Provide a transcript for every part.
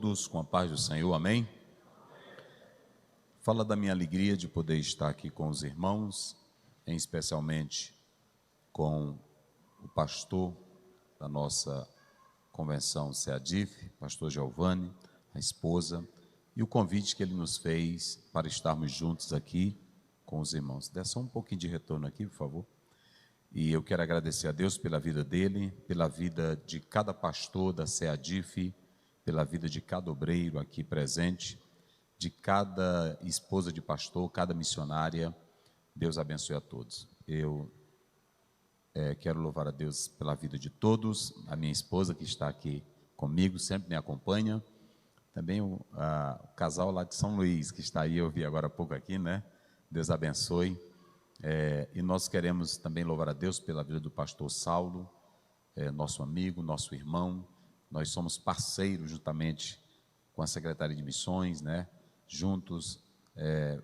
todos com a paz do Senhor, amém? Fala da minha alegria de poder estar aqui com os irmãos, especialmente com o pastor da nossa convenção SEADIF, pastor Giovanni, a esposa, e o convite que ele nos fez para estarmos juntos aqui com os irmãos. Dê só um pouquinho de retorno aqui, por favor. E eu quero agradecer a Deus pela vida dele, pela vida de cada pastor da SEADIF, pela vida de cada obreiro aqui presente, de cada esposa de pastor, cada missionária. Deus abençoe a todos. Eu quero louvar a Deus pela vida de todos, a minha esposa que está aqui comigo, sempre me acompanha, também o casal lá de São Luís, que está aí, eu vi agora há pouco aqui, né? Deus abençoe. E nós queremos também louvar a Deus pela vida do pastor Saulo, nosso amigo, nosso irmão. Nós somos parceiros juntamente com a Secretaria de Missões, né? Juntos,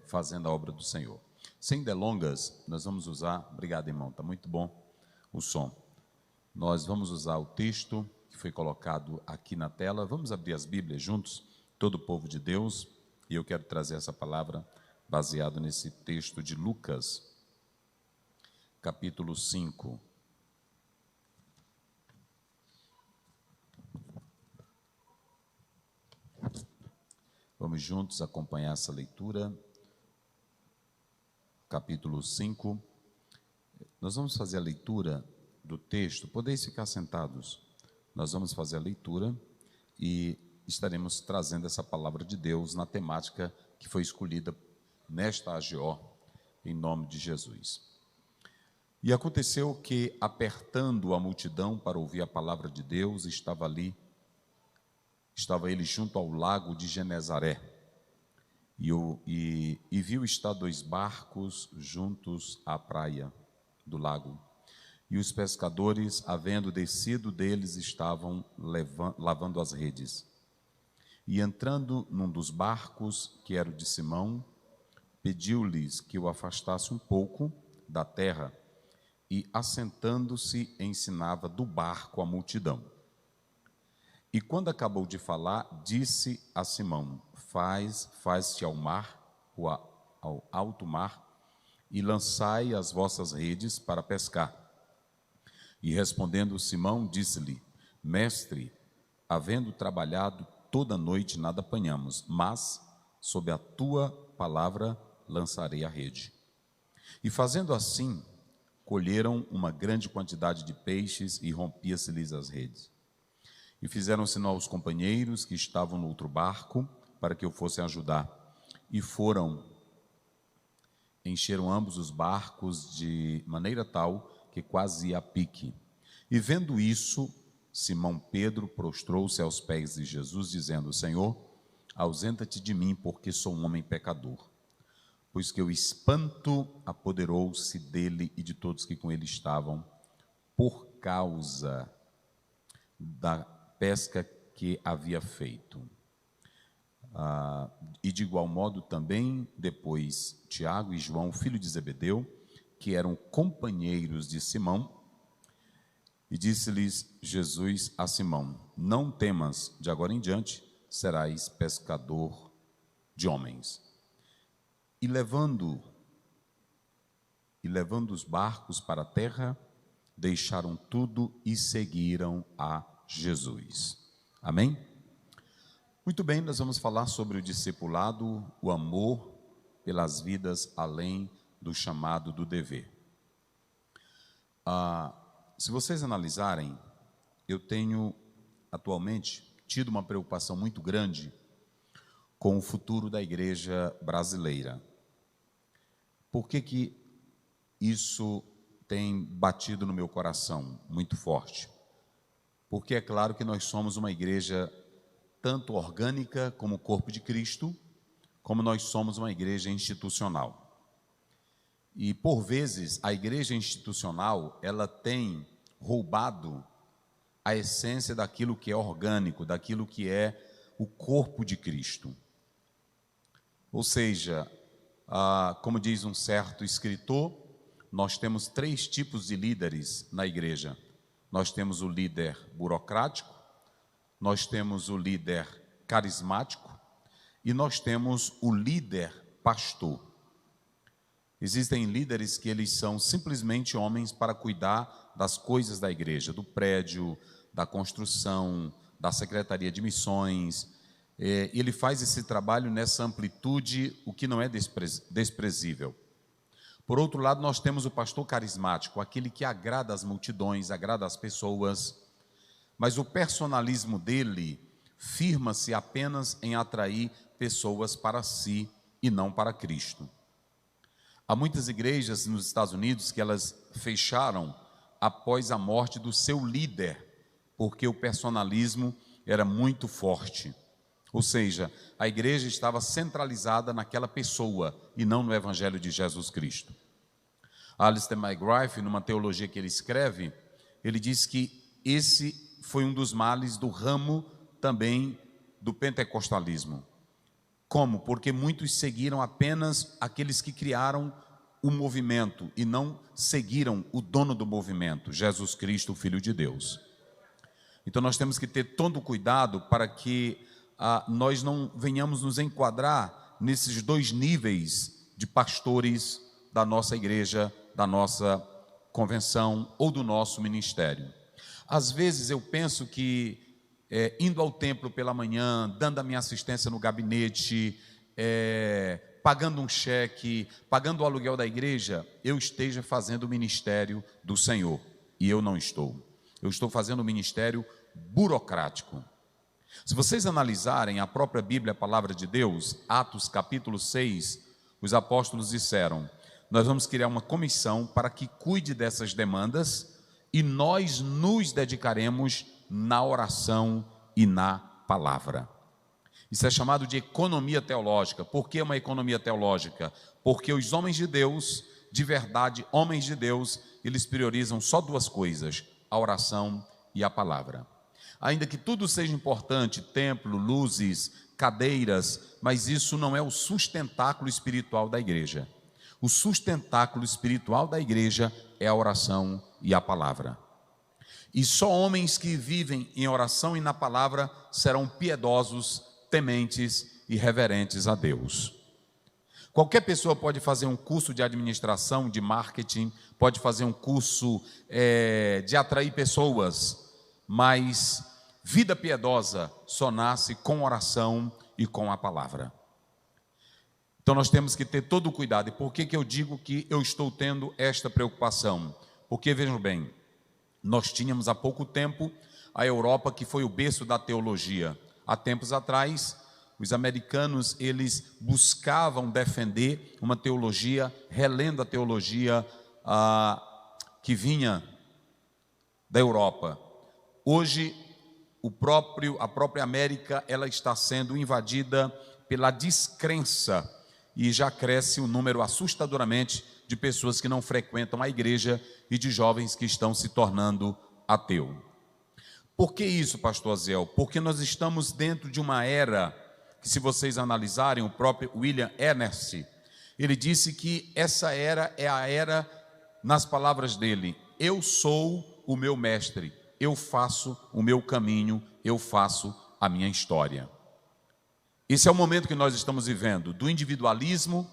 fazendo a obra do Senhor. Sem delongas, nós vamos usar, obrigado irmão, está muito bom o som. Nós vamos usar o texto que foi colocado aqui na tela. Vamos abrir as Bíblias juntos, todo o povo de Deus, e eu quero trazer essa palavra baseado nesse texto de Lucas, capítulo 5. Vamos juntos acompanhar essa leitura. Capítulo 5. Nós vamos fazer a leitura do texto. Podeis ficar sentados. Nós vamos fazer a leitura e estaremos trazendo essa palavra de Deus na temática que foi escolhida nesta AGO, em nome de Jesus. E aconteceu que, apertando a multidão para ouvir a palavra de Deus, estava ele junto ao lago de Genezaré, e viu estar 2 barcos juntos à praia do lago, e os pescadores, havendo descido deles, estavam lavando as redes. E entrando num dos barcos, que era o de Simão, pediu-lhes que o afastasse um pouco da terra, e, assentando-se, ensinava do barco a multidão. E quando acabou de falar, disse a Simão: Faz-te ao mar, ao alto mar, e lançai as vossas redes para pescar. E respondendo Simão, disse-lhe: Mestre, havendo trabalhado toda a noite, nada apanhamos, mas, sob a tua palavra, lançarei a rede. E fazendo assim, colheram uma grande quantidade de peixes e rompia-se-lhes as redes. E fizeram sinal aos companheiros que estavam no outro barco para que o fossem ajudar. E encheram ambos os barcos de maneira tal que quase ia a pique. E vendo isso, Simão Pedro prostrou-se aos pés de Jesus, dizendo: Senhor, ausenta-te de mim, porque sou um homem pecador. Pois que o espanto apoderou-se dele e de todos que com ele estavam, por causa da pesca que havia feito. E de igual modo também, depois, Tiago e João, filho de Zebedeu, que eram companheiros de Simão, e disse-lhes Jesus a Simão: Não temas, de agora em diante serás pescador de homens. E levando os barcos para a terra, deixaram tudo e seguiram a Jesus. Amém? Muito bem, nós vamos falar sobre o discipulado, o amor pelas vidas além do chamado do dever. Se vocês analisarem, eu tenho atualmente tido uma preocupação muito grande com o futuro da igreja brasileira. Por que isso tem batido no meu coração muito forte? Porque é claro que nós somos uma igreja tanto orgânica como o corpo de Cristo, como nós somos uma igreja institucional. E por vezes a igreja institucional, ela tem roubado a essência daquilo que é orgânico, daquilo que é o corpo de Cristo. Ou seja, como diz um certo escritor, nós temos 3 tipos de líderes na igreja. Nós temos o líder burocrático, nós temos o líder carismático e nós temos o líder pastor. Existem líderes que eles são simplesmente homens para cuidar das coisas da igreja, do prédio, da construção, da secretaria de missões. Ele faz esse trabalho nessa amplitude, o que não é desprezível. Por outro lado, nós temos o pastor carismático, aquele que agrada as multidões, agrada as pessoas, mas o personalismo dele firma-se apenas em atrair pessoas para si e não para Cristo. Há muitas igrejas nos Estados Unidos que elas fecharam após a morte do seu líder, porque o personalismo era muito forte. Ou seja, a igreja estava centralizada naquela pessoa e não no Evangelho de Jesus Cristo. Alistair McGrath, numa teologia que ele escreve, ele diz que esse foi um dos males do ramo também do pentecostalismo. Como? Porque muitos seguiram apenas aqueles que criaram o movimento e não seguiram o dono do movimento, Jesus Cristo, o Filho de Deus. Então nós temos que ter todo o cuidado para que nós não venhamos nos enquadrar nesses dois níveis de pastores da nossa igreja, da nossa convenção ou do nosso ministério. Às vezes eu penso que indo ao templo pela manhã, dando a minha assistência no gabinete, pagando um cheque, pagando o aluguel da igreja, eu esteja fazendo o ministério do Senhor. E eu não estou. Eu estou fazendo o ministério burocrático. Se vocês analisarem a própria Bíblia, a palavra de Deus, Atos capítulo 6, os apóstolos disseram: nós vamos criar uma comissão para que cuide dessas demandas e nós nos dedicaremos na oração e na palavra. Isso é chamado de economia teológica. Por que uma economia teológica? Porque os homens de Deus, de verdade, homens de Deus, eles priorizam só duas coisas: a oração e a palavra. Ainda que tudo seja importante, templo, luzes, cadeiras, mas isso não é o sustentáculo espiritual da igreja. O sustentáculo espiritual da igreja é a oração e a palavra. E só homens que vivem em oração e na palavra serão piedosos, tementes e reverentes a Deus. Qualquer pessoa pode fazer um curso de administração, de marketing, pode fazer um curso de atrair pessoas, mas vida piedosa só nasce com oração e com a palavra. Então nós temos que ter todo o cuidado. E por que eu digo que eu estou tendo esta preocupação? Porque, vejam bem, nós tínhamos há pouco tempo a Europa, que foi o berço da teologia. Há tempos atrás, os americanos, eles buscavam defender uma teologia, relendo a teologia que vinha da Europa. Hoje, a própria América, ela está sendo invadida pela descrença e já cresce um número assustadoramente de pessoas que não frequentam a igreja e de jovens que estão se tornando ateus. Por que isso, pastor Aziel? Porque nós estamos dentro de uma era que, se vocês analisarem, o próprio William Ernest, ele disse que essa era é a era, nas palavras dele: eu sou o meu mestre, eu faço o meu caminho, eu faço a minha história. Esse é o momento que nós estamos vivendo, do individualismo,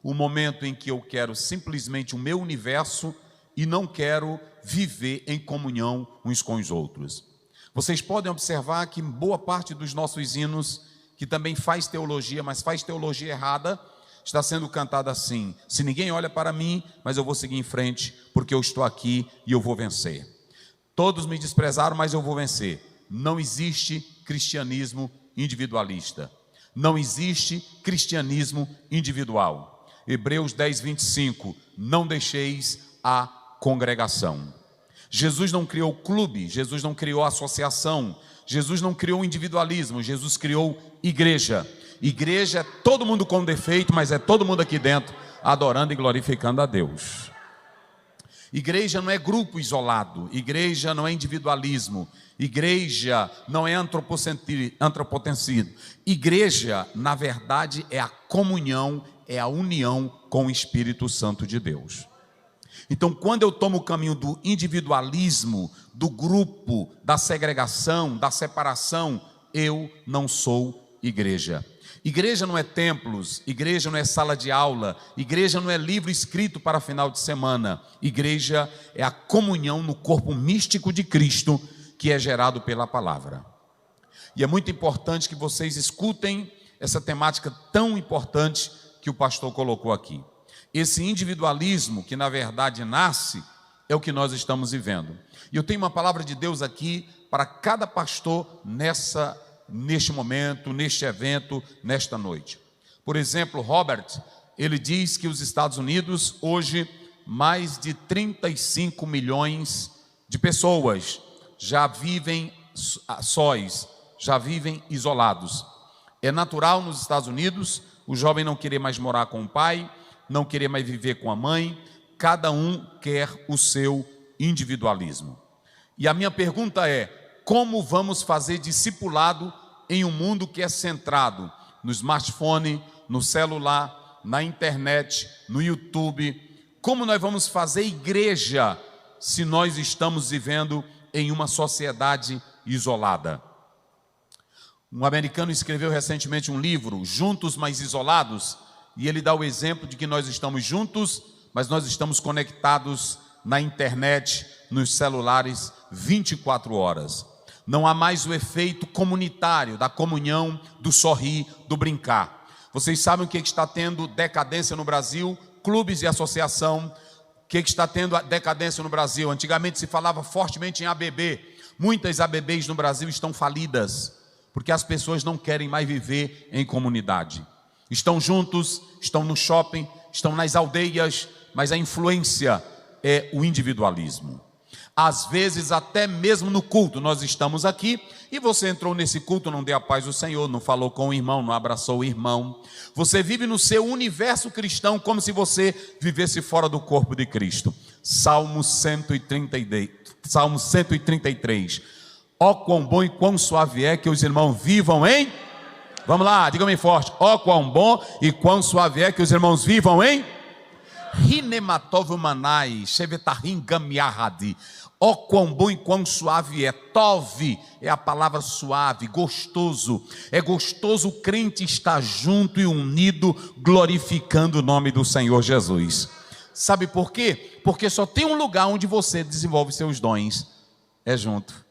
o momento em que eu quero simplesmente o meu universo e não quero viver em comunhão uns com os outros. Vocês podem observar que boa parte dos nossos hinos, que também faz teologia, mas faz teologia errada, está sendo cantada assim: se ninguém olha para mim, mas eu vou seguir em frente, porque eu estou aqui e eu vou vencer. Todos me desprezaram, mas eu vou vencer. Não existe cristianismo individualista. Não existe cristianismo individual. Hebreus 10, 25, não deixeis a congregação. Jesus não criou clube, Jesus não criou associação, Jesus não criou individualismo, Jesus criou igreja. Igreja é todo mundo com defeito, mas é todo mundo aqui dentro adorando e glorificando a Deus. Igreja não é grupo isolado, igreja não é individualismo, igreja não é antropocentrismo. Igreja, na verdade, é a comunhão, é a união com o Espírito Santo de Deus. Então, quando eu tomo o caminho do individualismo, do grupo, da segregação, da separação, eu não sou igreja. Igreja não é templos, igreja não é sala de aula, igreja não é livro escrito para final de semana. Igreja é a comunhão no corpo místico de Cristo, que é gerado pela palavra. E é muito importante que vocês escutem essa temática tão importante que o pastor colocou aqui. Esse individualismo que na verdade nasce é o que nós estamos vivendo. E eu tenho uma palavra de Deus aqui para cada pastor neste momento, neste evento, nesta noite. Por exemplo, Robert, ele diz que os Estados Unidos hoje, mais de 35 milhões de pessoas já vivem sós, já vivem isolados. É natural nos Estados Unidos o jovem não querer mais morar com o pai, não querer mais viver com a mãe, cada um quer o seu individualismo. E a minha pergunta é: como vamos fazer discipulado em um mundo que é centrado no smartphone, no celular, na internet, no YouTube? Como nós vamos fazer igreja se nós estamos vivendo em uma sociedade isolada? Um americano escreveu recentemente um livro, Juntos Mas Isolados, e ele dá o exemplo de que nós estamos juntos, mas nós estamos conectados na internet, nos celulares, 24 horas. Não há mais o efeito comunitário, da comunhão, do sorrir, do brincar. Vocês sabem o que está tendo decadência no Brasil? Clubes e associação. O que está tendo decadência no Brasil? Antigamente se falava fortemente em ABB. Muitas ABBs no Brasil estão falidas, porque as pessoas não querem mais viver em comunidade. Estão juntos, estão no shopping, estão nas aldeias, mas a influência é o individualismo. Às vezes até mesmo no culto, nós estamos aqui e você entrou nesse culto, não deu a paz do Senhor, não falou com o irmão, não abraçou o irmão. Você vive no seu universo cristão como se você vivesse fora do corpo de Cristo. Salmo 133. Ó quão bom e quão suave é que os irmãos vivam em... Vamos lá, digam bem forte. Ó quão bom e quão suave é que os irmãos vivam em... Rinematov manai, shevetahim gamiahadi. Ó quão bom e quão suave é. Tov é a palavra suave, gostoso. É gostoso o crente estar junto e unido, glorificando o nome do Senhor Jesus. Sabe por quê? Porque só tem um lugar onde você desenvolve seus dons, é junto.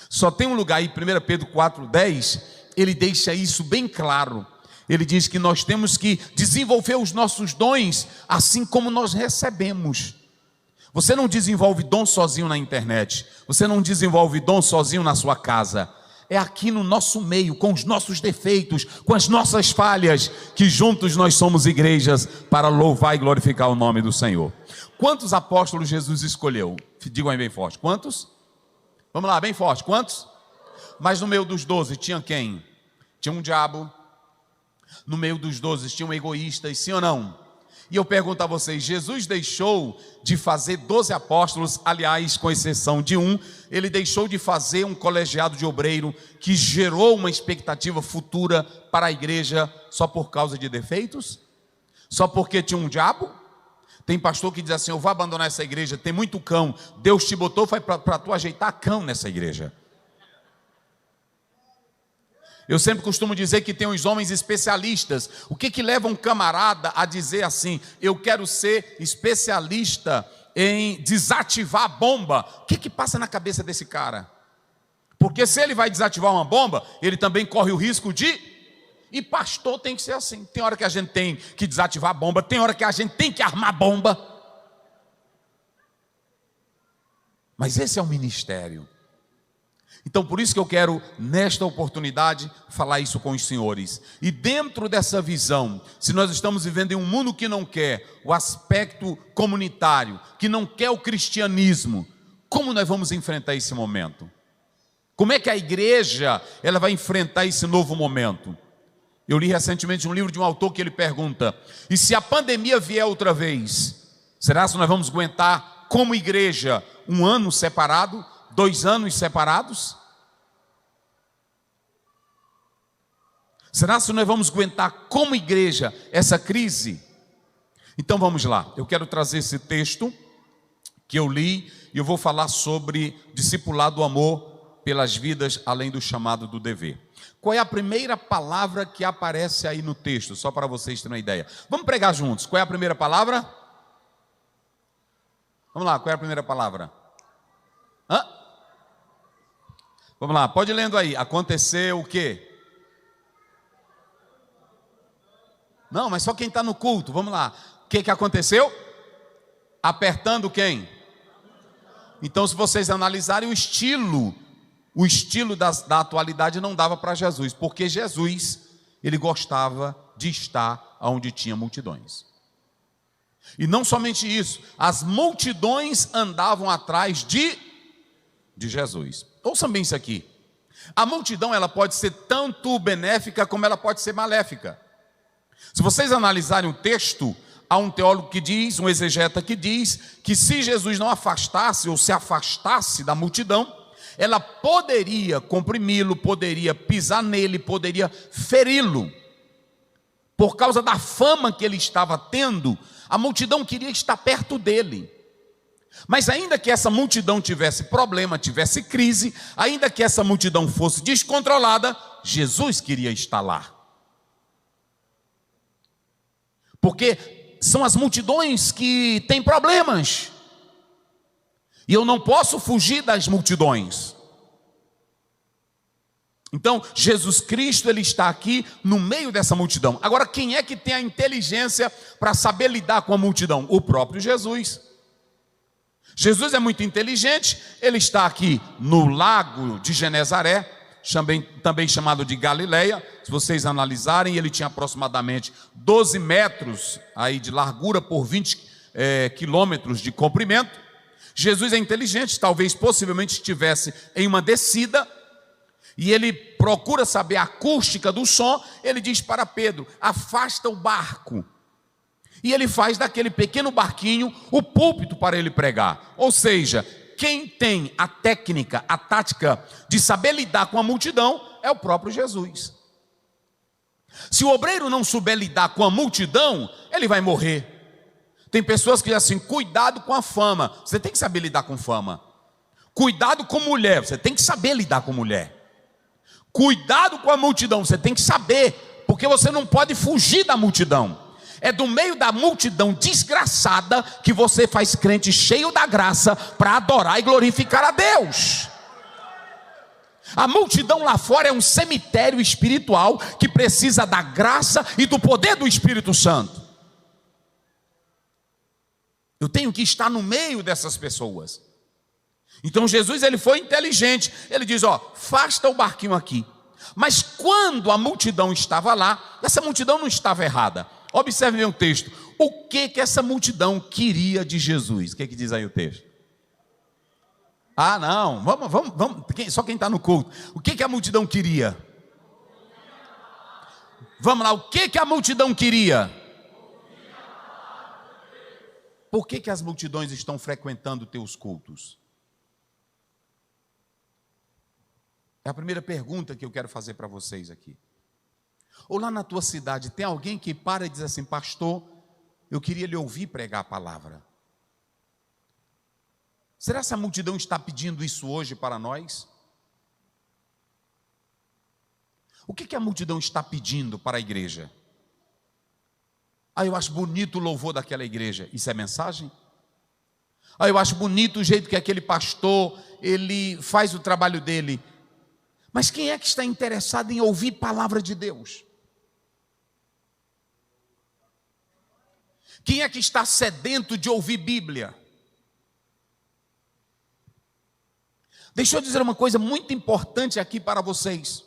Só tem um lugar aí, 1 Pedro 4,10, ele deixa isso bem claro. Ele diz que nós temos que desenvolver os nossos dons assim como nós recebemos. Você não desenvolve dom sozinho na internet, você não desenvolve dom sozinho na sua casa. É aqui no nosso meio, com os nossos defeitos, com as nossas falhas, que juntos nós somos igrejas para louvar e glorificar o nome do Senhor. Quantos apóstolos Jesus escolheu? Digam aí bem forte, quantos? Vamos lá, bem forte, quantos? Mas no meio dos 12 tinha quem? Tinha um diabo. No meio dos 12 tinham egoístas, sim ou não? E eu pergunto a vocês, Jesus deixou de fazer 12 apóstolos, aliás, com exceção de um, ele deixou de fazer um colegiado de obreiro que gerou uma expectativa futura para a igreja só por causa de defeitos? Só porque tinha um diabo? Tem pastor que diz assim, eu vou abandonar essa igreja, tem muito cão, Deus te botou para tu ajeitar cão nessa igreja. Eu sempre costumo dizer que tem uns homens especialistas. O que leva um camarada a dizer assim, eu quero ser especialista em desativar a bomba? O que passa na cabeça desse cara? Porque se ele vai desativar uma bomba, ele também corre o risco de... E pastor tem que ser assim. Tem hora que a gente tem que desativar a bomba, tem hora que a gente tem que armar bomba. Mas esse é o ministério. Então por isso que eu quero nesta oportunidade falar isso com os senhores. E dentro dessa visão, se nós estamos vivendo em um mundo que não quer o aspecto comunitário, que não quer o cristianismo, como nós vamos enfrentar esse momento? Como é que a igreja ela vai enfrentar esse novo momento? Eu li recentemente um livro de um autor que ele pergunta, e se a pandemia vier outra vez, será que nós vamos aguentar como igreja 1 ano separado? 2 anos separados? Será que nós vamos aguentar como igreja essa crise? Então vamos lá, eu quero trazer esse texto que eu li e eu vou falar sobre discipulado do amor pelas vidas além do chamado do dever. Qual é a primeira palavra que aparece aí no texto? Só para vocês terem uma ideia. Vamos pregar juntos. Qual é a primeira palavra? Vamos lá, qual é a primeira palavra? Hã? Vamos lá, pode ir lendo aí. Aconteceu o quê? Não, mas só quem está no culto. Vamos lá. O que aconteceu? Apertando quem? Então, se vocês analisarem o estilo da atualidade não dava para Jesus, porque Jesus, ele gostava de estar onde tinha multidões. E não somente isso, as multidões andavam atrás de Jesus. Ouçam bem isso aqui. A multidão, ela pode ser tanto benéfica como ela pode ser maléfica. Se vocês analisarem o texto, há um teólogo que diz, um exegeta que diz, que se Jesus não afastasse ou se afastasse da multidão, ela poderia comprimi-lo, poderia pisar nele, poderia feri-lo. Por causa da fama que ele estava tendo, a multidão queria estar perto dele. Mas ainda que essa multidão tivesse problema, tivesse crise, ainda que essa multidão fosse descontrolada, Jesus queria estar lá. Porque são as multidões que têm problemas. E eu não posso fugir das multidões. Então, Jesus Cristo, ele está aqui no meio dessa multidão. Agora, quem é que tem a inteligência para saber lidar com a multidão? O próprio Jesus. Jesus é muito inteligente, ele está aqui no lago de Genezaré, também chamado de Galileia. Se vocês analisarem, ele tinha aproximadamente 12 metros aí de largura por 20 quilômetros de comprimento. Jesus é inteligente, talvez possivelmente estivesse em uma descida, e ele procura saber a acústica do som. Ele diz para Pedro: afasta o barco. E ele faz daquele pequeno barquinho o púlpito para ele pregar. Ou seja, quem tem a técnica, a tática de saber lidar com a multidão é o próprio Jesus. Se o obreiro não souber lidar com a multidão, ele vai morrer. Tem pessoas que dizem assim: cuidado com a fama. Você tem que saber lidar com fama. Cuidado com mulher. Você tem que saber lidar com mulher. Cuidado com a multidão. Você tem que saber, porque você não pode fugir da multidão. É do meio da multidão desgraçada que você faz crente cheio da graça para adorar e glorificar a Deus. A multidão lá fora é um cemitério espiritual que precisa da graça e do poder do Espírito Santo. Eu tenho que estar no meio dessas pessoas. Então Jesus, ele foi inteligente. Ele diz: ó, afasta o barquinho aqui. Mas quando a multidão estava lá, essa multidão não estava errada. Observe bem o texto. O que essa multidão queria de Jesus? O que diz aí o texto? Ah, não, vamos. Só quem está no culto. O que a multidão queria? Vamos lá, o que a multidão queria? Por que as multidões estão frequentando teus cultos? É a primeira pergunta que eu quero fazer para vocês aqui. Ou lá na tua cidade, tem alguém que para e diz assim: pastor, eu queria lhe ouvir pregar a palavra. Será que essa multidão está pedindo isso hoje para nós? O que a multidão está pedindo para a igreja? Ah, eu acho bonito o louvor daquela igreja. Isso é mensagem? Ah, eu acho bonito o jeito que aquele pastor, ele faz o trabalho dele. Mas quem é que está interessado em ouvir palavra de Deus? Quem é que está sedento de ouvir Bíblia? Deixa eu dizer uma coisa muito importante aqui para vocês.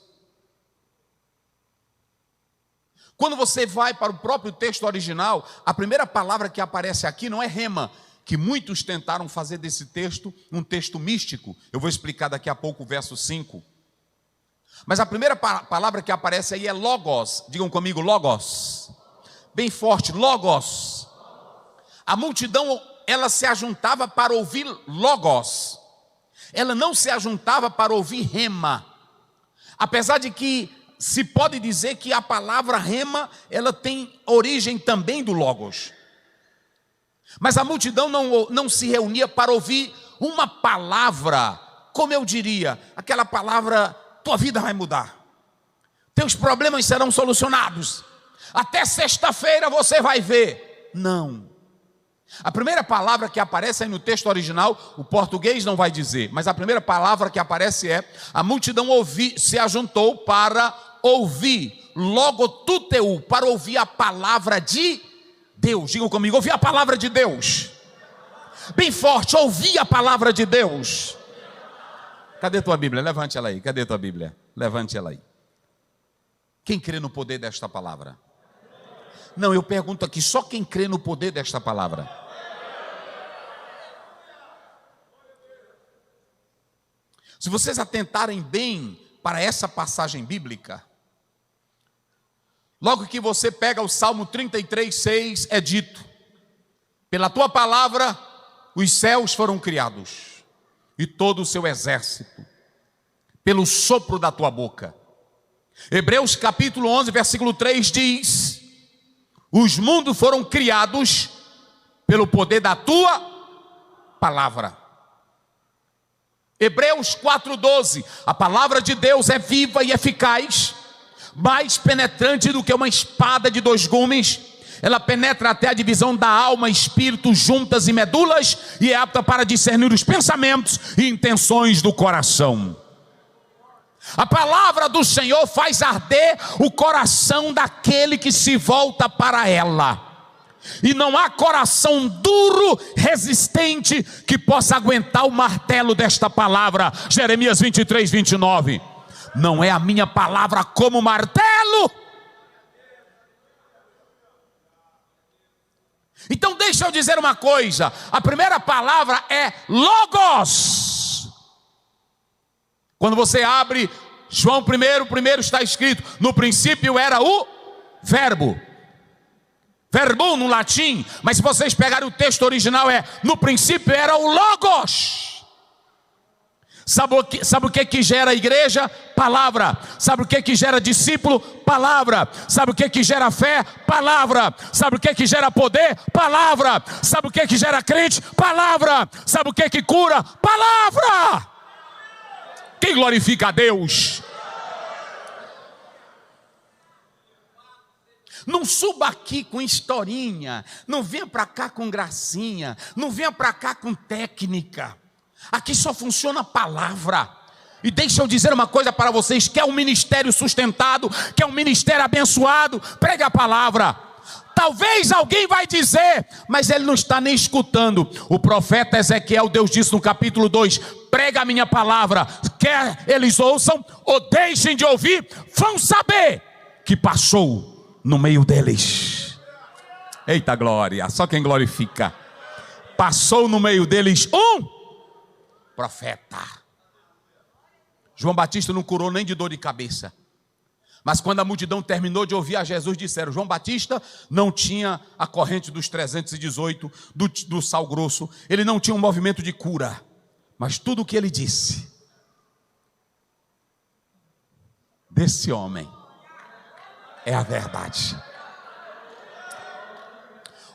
Quando você vai para o próprio texto original, a primeira palavra que aparece aqui não é rema, que muitos tentaram fazer desse texto um texto místico. Eu vou explicar daqui a pouco o verso 5. Mas a primeira palavra que aparece aí é logos. Digam comigo, logos. Bem forte, logos. A multidão, ela se ajuntava para ouvir logos. Ela não se ajuntava para ouvir rema. Apesar de que se pode dizer que a palavra rema, ela tem origem também do logos. Mas a multidão não se reunia para ouvir uma palavra, como eu diria, aquela palavra: tua vida vai mudar. teus problemas serão solucionados. Até sexta-feira você vai ver. Não. A primeira palavra que aparece aí no texto original, o português não vai dizer, mas a primeira palavra que aparece é: a multidão se ajuntou para ouvir, logotúteu, para ouvir a palavra de Deus. Digam comigo, ouvir a palavra de Deus. Bem forte, ouvir a palavra de Deus. Cadê tua Bíblia? Levante ela aí. Cadê tua Bíblia? Levante ela aí. Quem crê no poder desta palavra? Não, eu pergunto aqui, só quem crê no poder desta palavra. Se vocês atentarem bem para essa passagem bíblica, logo que você pega o Salmo 33:6, é dito: pela tua palavra os céus foram criados, e todo o seu exército, pelo sopro da tua boca. Hebreus capítulo 11, versículo 3 diz: os mundos foram criados pelo poder da tua palavra. Hebreus 4:12, a palavra de Deus é viva e eficaz, mais penetrante do que uma espada de dois gumes. Ela penetra até a divisão da alma, espírito, juntas e medulas, e é apta para discernir os pensamentos e intenções do coração. A palavra do Senhor faz arder o coração daquele que se volta para ela. E não há coração duro, resistente, que possa aguentar o martelo desta palavra. Jeremias 23:29. Não é a minha palavra como martelo? Então deixa eu dizer uma coisa. A primeira palavra é logos. Quando você abre João 1 está escrito: no princípio era o verbo. Verbum no latim, mas se vocês pegarem o texto original no princípio era o logos. Sabe o que gera igreja? Palavra. Sabe o que gera discípulo? Palavra. Sabe o que gera fé? Palavra. Sabe o que gera poder? Palavra. Sabe o que gera crente? Palavra. Sabe o que cura? Palavra. Quem glorifica a Deus? Não suba aqui com historinha, não venha para cá com gracinha, não venha para cá com técnica. Aqui só funciona a palavra. E deixa eu dizer uma coisa para vocês: quer um ministério sustentado, quer um ministério abençoado, pregue a palavra. Talvez alguém vai dizer, mas ele não está nem escutando. O profeta Ezequiel, Deus disse no capítulo 2: prega a minha palavra, quer eles ouçam ou deixem de ouvir, vão saber que passou no meio deles. Eita glória, só quem glorifica. Passou no meio deles um profeta. João Batista não curou nem de dor de cabeça. Mas quando a multidão terminou de ouvir a Jesus, disseram: João Batista não tinha a corrente dos 318 do sal grosso, ele não tinha um movimento de cura, mas tudo o que ele disse desse homem é a verdade.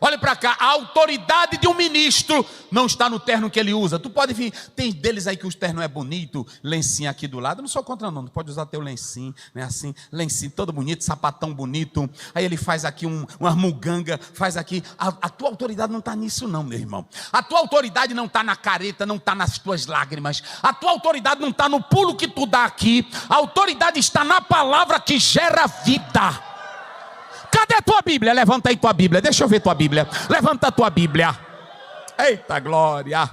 Olha para cá, a autoridade de um ministro não está no terno que ele usa. Tu pode vir, tem deles aí que o terno é bonito, lencinho aqui do lado, eu não sou contra não, tu pode usar teu lencinho, né, assim, lencinho todo bonito, sapatão bonito, aí ele faz aqui uma muganga, faz aqui, a tua autoridade não está nisso não, meu irmão. A tua autoridade não está na careta, não está nas tuas lágrimas, a tua autoridade não está no pulo que tu dá aqui, a autoridade está na palavra que gera vida. Cadê a tua Bíblia? Levanta aí tua Bíblia. Deixa eu ver tua Bíblia. Levanta a tua Bíblia. Eita glória.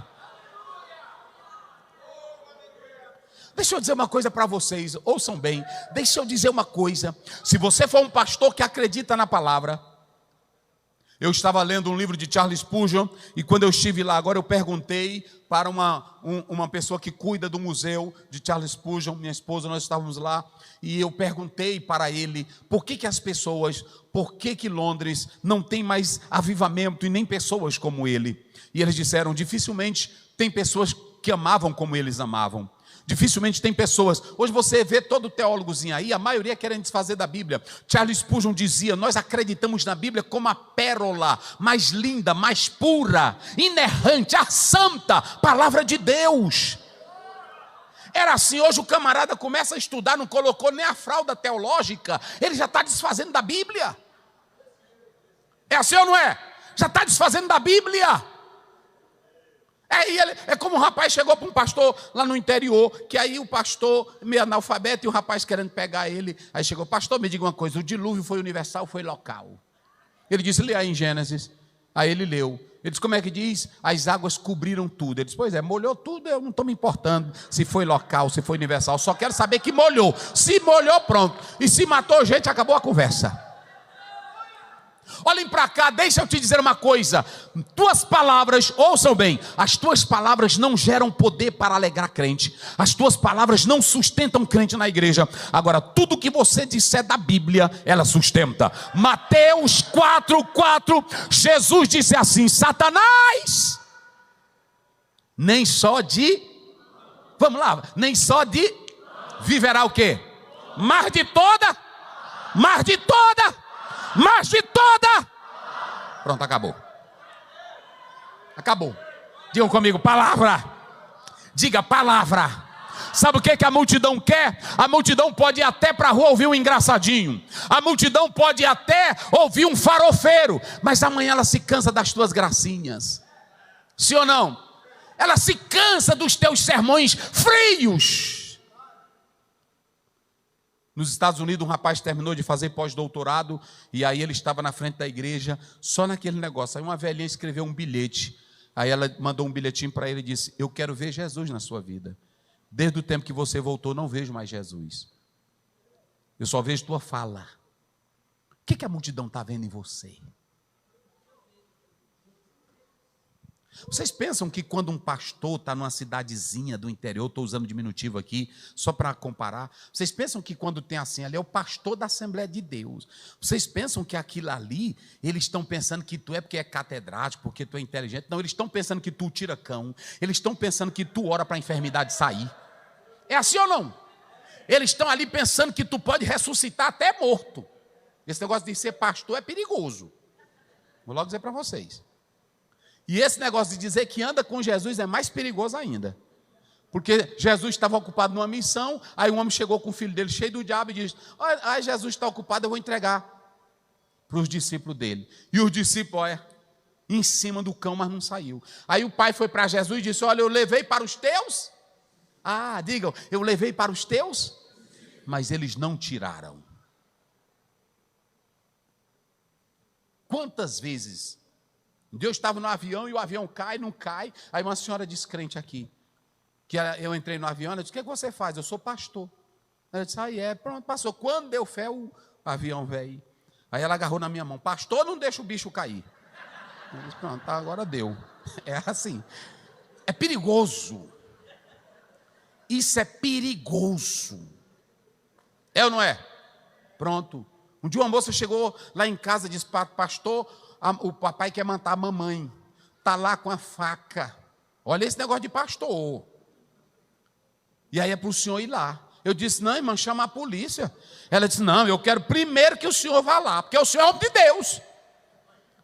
Deixa eu dizer uma coisa para vocês. Ouçam bem. Deixa eu dizer uma coisa. Se você for um pastor que acredita na palavra. Eu estava lendo um livro de Charles Spurgeon. E quando eu estive lá agora eu perguntei para uma pessoa que cuida do museu de Charles Spurgeon. Minha esposa, nós estávamos lá. E eu perguntei para ele, por que as pessoas, por que Londres não tem mais avivamento e nem pessoas como ele? E eles disseram, dificilmente tem pessoas que amavam como eles amavam. Dificilmente tem pessoas, hoje você vê todo teólogozinho aí, a maioria querendo desfazer da Bíblia. Charles Spurgeon dizia, nós acreditamos na Bíblia como a pérola mais linda, mais pura, inerrante, a santa palavra de Deus. Era assim. Hoje o camarada começa a estudar, não colocou nem a fralda teológica, ele já está desfazendo da Bíblia. É assim ou não é? Já está desfazendo da Bíblia. É como um rapaz chegou para um pastor lá no interior, que aí o pastor, meio analfabeto, e o rapaz querendo pegar ele, aí chegou: pastor, me diga uma coisa, o dilúvio foi universal ou foi local? Ele disse: lê aí em Gênesis. Aí ele leu. Ele disse: como é que diz? As águas cobriram tudo. Ele disse: pois é, molhou tudo, eu não estou me importando se foi local, se foi universal, só quero saber que molhou. Se molhou, pronto. E se matou gente, acabou a conversa. Olhem para cá, deixa eu te dizer uma coisa. Tuas palavras, ouçam bem, as tuas palavras não geram poder para alegrar crente. As tuas palavras não sustentam crente na igreja. Agora, tudo que você disser da Bíblia, ela sustenta. Mateus 4:4, Jesus disse assim: Satanás, nem só de, vamos lá, nem só de viverá o quê? Mas de toda. Pronto, acabou. Acabou. Digam comigo: palavra. Diga: palavra. Sabe o que a multidão quer? A multidão pode ir até para a rua ouvir um engraçadinho. A multidão pode ir até ouvir um farofeiro. Mas amanhã ela se cansa das tuas gracinhas. Sim ou não? Ela se cansa dos teus sermões frios. Nos Estados Unidos, um rapaz terminou de fazer pós-doutorado, e aí ele estava na frente da igreja, só naquele negócio. Aí uma velhinha escreveu um bilhete, aí ela mandou um bilhetinho para ele e disse: eu quero ver Jesus na sua vida. Desde o tempo que você voltou, não vejo mais Jesus. Eu só vejo tua fala. O que a multidão está vendo em você? Vocês pensam que quando um pastor está numa cidadezinha do interior, estou usando diminutivo aqui, só para comparar, vocês pensam que quando tem assim, ali é o pastor da Assembleia de Deus, vocês pensam que aquilo ali, eles estão pensando que tu é porque é catedrático, porque tu é inteligente? Não, eles estão pensando que tu tira cão, eles estão pensando que tu ora para a enfermidade sair. É assim ou não? Eles estão ali pensando que tu pode ressuscitar até morto. Esse negócio de ser pastor é perigoso. Vou logo dizer para vocês. E esse negócio de dizer que anda com Jesus é mais perigoso ainda. Porque Jesus estava ocupado numa missão, aí um homem chegou com o filho dele cheio do diabo e disse: olha, Jesus está ocupado, eu vou entregar para os discípulos dele. E os discípulos, olha, em cima do cão, mas não saiu. Aí o pai foi para Jesus e disse: olha, eu levei para os teus. Ah, digam, eu levei para os teus, mas eles não tiraram. Quantas vezes Deus estava no avião e o avião cai, não cai. Aí uma senhora descrente aqui, que eu entrei no avião, ela disse: o que você faz? Eu sou pastor. Ela disse: pronto, passou. Quando deu fé, o avião veio. Aí ela agarrou na minha mão: pastor, não deixa o bicho cair. Eu disse: pronto, agora deu. É assim. É perigoso. Isso é perigoso. É ou não é? Pronto. Um dia uma moça chegou lá em casa e disse: pastor, o papai quer matar a mamãe, está lá com a faca. Olha esse negócio de pastor. E aí é para o senhor ir lá. Eu disse: não, irmã, chama a polícia. Ela disse: não, eu quero primeiro que o senhor vá lá, porque o senhor é homem de Deus.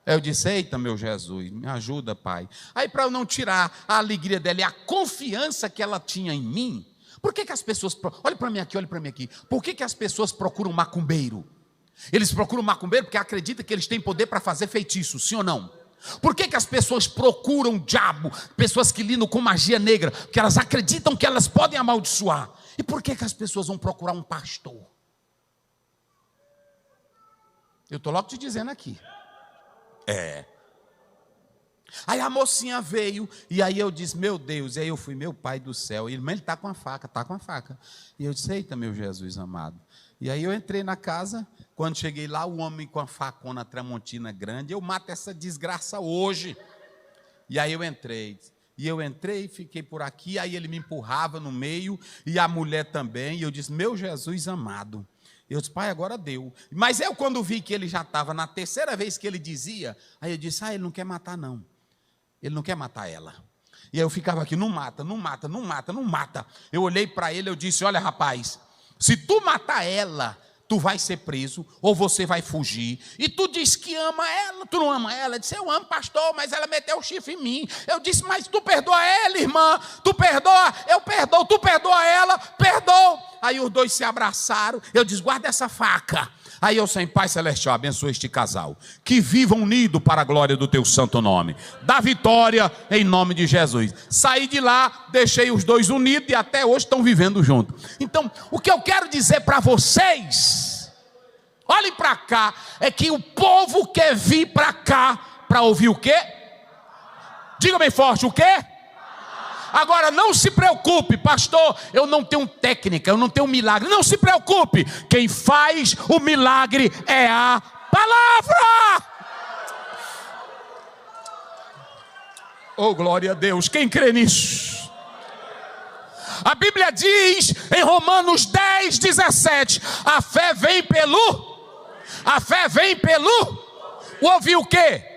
Eu disse: eita, meu Jesus, me ajuda, pai. Aí, para eu não tirar a alegria dela e a confiança que ela tinha em mim, por que as pessoas, olha para mim aqui, por que as pessoas procuram macumbeiro? Eles procuram macumbeiro porque acreditam que eles têm poder para fazer feitiço, sim ou não? Por que as pessoas procuram diabo, pessoas que lidam com magia negra? Porque elas acreditam que elas podem amaldiçoar. E por que as pessoas vão procurar um pastor? Eu estou logo te dizendo aqui. Aí a mocinha veio, e aí eu disse: meu Deus, e aí eu fui: meu pai do céu, ele está com a faca, E eu disse: eita, meu Jesus amado. E aí eu entrei na casa, quando cheguei lá, o homem com a facona tramontina grande: eu mato essa desgraça hoje. E aí eu entrei, fiquei por aqui, aí ele me empurrava no meio, e a mulher também, e eu disse: meu Jesus amado. Eu disse: pai, agora deu. Mas eu, quando vi que ele já estava na terceira vez que ele dizia, aí eu disse: ele não quer matar não, ele não quer matar ela. E aí eu ficava aqui: não mata. Eu olhei para ele, eu disse: olha, rapaz, se tu matar ela, tu vai ser preso, ou você vai fugir, e tu diz que ama ela, tu não ama ela. Ela disse, eu amo, pastor, mas ela meteu o chifre em mim. Eu disse, mas tu perdoa ela, irmã, tu perdoa, eu perdoo, tu perdoa ela, perdoa. Aí os dois se abraçaram, eu disse, guarda essa faca. Aí eu, sem Pai Celestial, abençoe este casal, que vivam unido para a glória do teu santo nome, dá vitória em nome de Jesus. Saí de lá, deixei os dois unidos e até hoje estão vivendo juntos. Então, o que eu quero dizer para vocês, olhem para cá, é que o povo quer vir para cá, para ouvir o quê? Diga bem forte, o quê? Agora não se preocupe, pastor, eu não tenho técnica, eu não tenho milagre. Não se preocupe, quem faz o milagre é a palavra. Oh, glória a Deus, quem crê nisso? A Bíblia diz em Romanos 10, 17, a fé vem pelo ouvir o quê?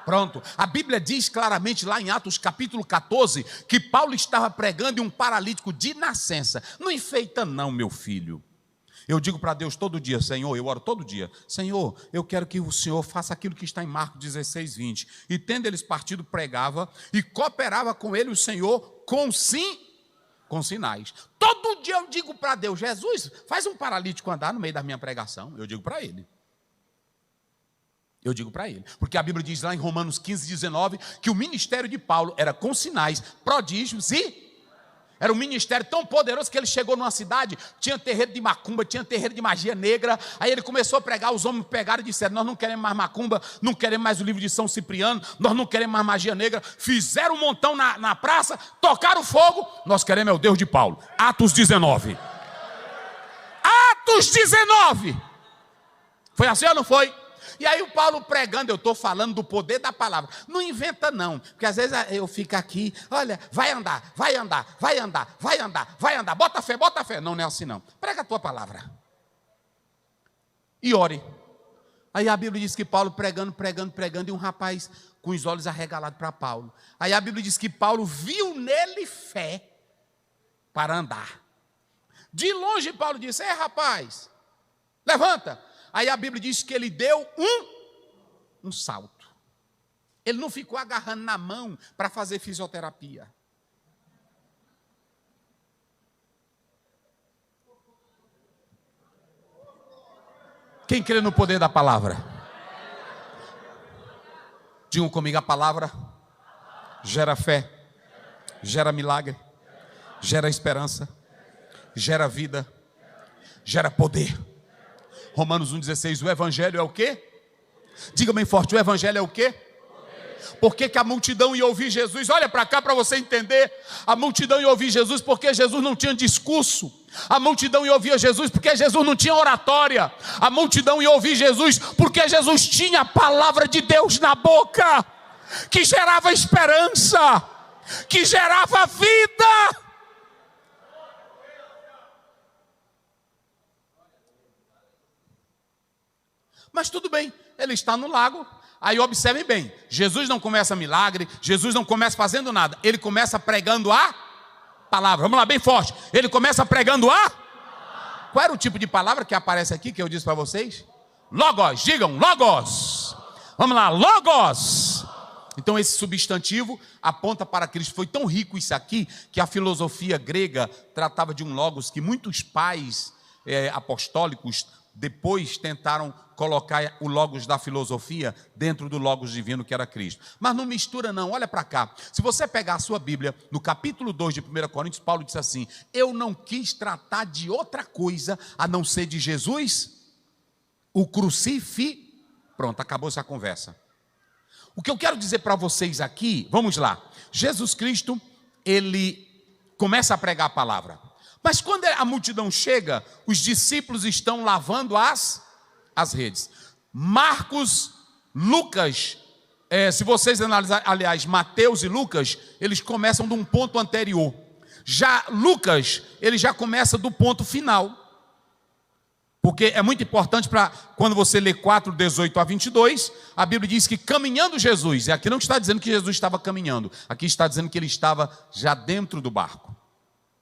Pronto, a Bíblia diz claramente lá em Atos capítulo 14, que Paulo estava pregando e um paralítico de nascença. Não enfeita não, meu filho. Eu digo para Deus todo dia, Senhor, eu oro todo dia, Senhor, eu quero que o Senhor faça aquilo que está em Marcos 16, 20. E tendo eles partido, pregava e cooperava com ele o Senhor com sinais. Todo dia eu digo para Deus, Jesus, faz um paralítico andar no meio da minha pregação. Eu digo para ele. Porque a Bíblia diz lá em Romanos 15, 19, que o ministério de Paulo era com sinais, prodígios e era um ministério tão poderoso que ele chegou numa cidade, tinha terreiro de macumba, tinha terreiro de magia negra. Aí ele começou a pregar, os homens pegaram e disseram, nós não queremos mais macumba, não queremos mais o livro de São Cipriano, nós não queremos mais magia negra. Fizeram um montão na praça, tocaram fogo, nós queremos é o Deus de Paulo. Atos 19. Atos 19. Foi assim ou não foi? E aí o Paulo pregando, eu estou falando do poder da palavra. Não inventa não, porque às vezes eu fico aqui, olha, vai andar, bota fé. Não é assim não. Prega a tua palavra. E ore. Aí a Bíblia diz que Paulo pregando, e um rapaz com os olhos arregalados para Paulo. Aí a Bíblia diz que Paulo viu nele fé para andar. De longe Paulo disse, rapaz, levanta. Aí a Bíblia diz que ele deu um salto. Ele não ficou agarrando na mão para fazer fisioterapia. Quem crê no poder da palavra? Digam comigo, a palavra gera fé, gera milagre, gera esperança, gera vida, gera poder. Romanos 1,16, o evangelho é o quê? Diga bem forte, o evangelho é o quê? Por que a multidão ia ouvir Jesus? Olha para cá para você entender. A multidão ia ouvir Jesus porque Jesus não tinha discurso. A multidão ia ouvir Jesus porque Jesus não tinha oratória. A multidão ia ouvir Jesus porque Jesus tinha a palavra de Deus na boca, que gerava esperança, que gerava vida. Mas tudo bem, ele está no lago. Aí observem bem, Jesus não começa milagre, Jesus não começa fazendo nada, ele começa pregando a palavra. Vamos lá, bem forte. Ele começa pregando a... Qual era o tipo de palavra que aparece aqui, que eu disse para vocês? Logos, digam, logos. Vamos lá, logos. Então esse substantivo aponta para Cristo. Foi tão rico isso aqui, que a filosofia grega tratava de um logos que muitos pais apostólicos depois tentaram colocar o logos da filosofia dentro do logos divino que era Cristo. Mas não mistura não, olha para cá. Se você pegar a sua Bíblia, no capítulo 2 de 1 Coríntios, Paulo disse assim, eu não quis tratar de outra coisa a não ser de Jesus, o crucifixo. Pronto, acabou essa conversa. O que eu quero dizer para vocês aqui, vamos lá. Jesus Cristo, ele começa a pregar a palavra. Mas quando a multidão chega, os discípulos estão lavando as redes. Marcos, Lucas, se vocês analisarem, aliás, Mateus e Lucas, eles começam de um ponto anterior. Já Lucas, ele já começa do ponto final. Porque é muito importante para, quando você lê 4, 18 a 22, a Bíblia diz que caminhando Jesus, e aqui não está dizendo que Jesus estava caminhando, aqui está dizendo que ele estava já dentro do barco.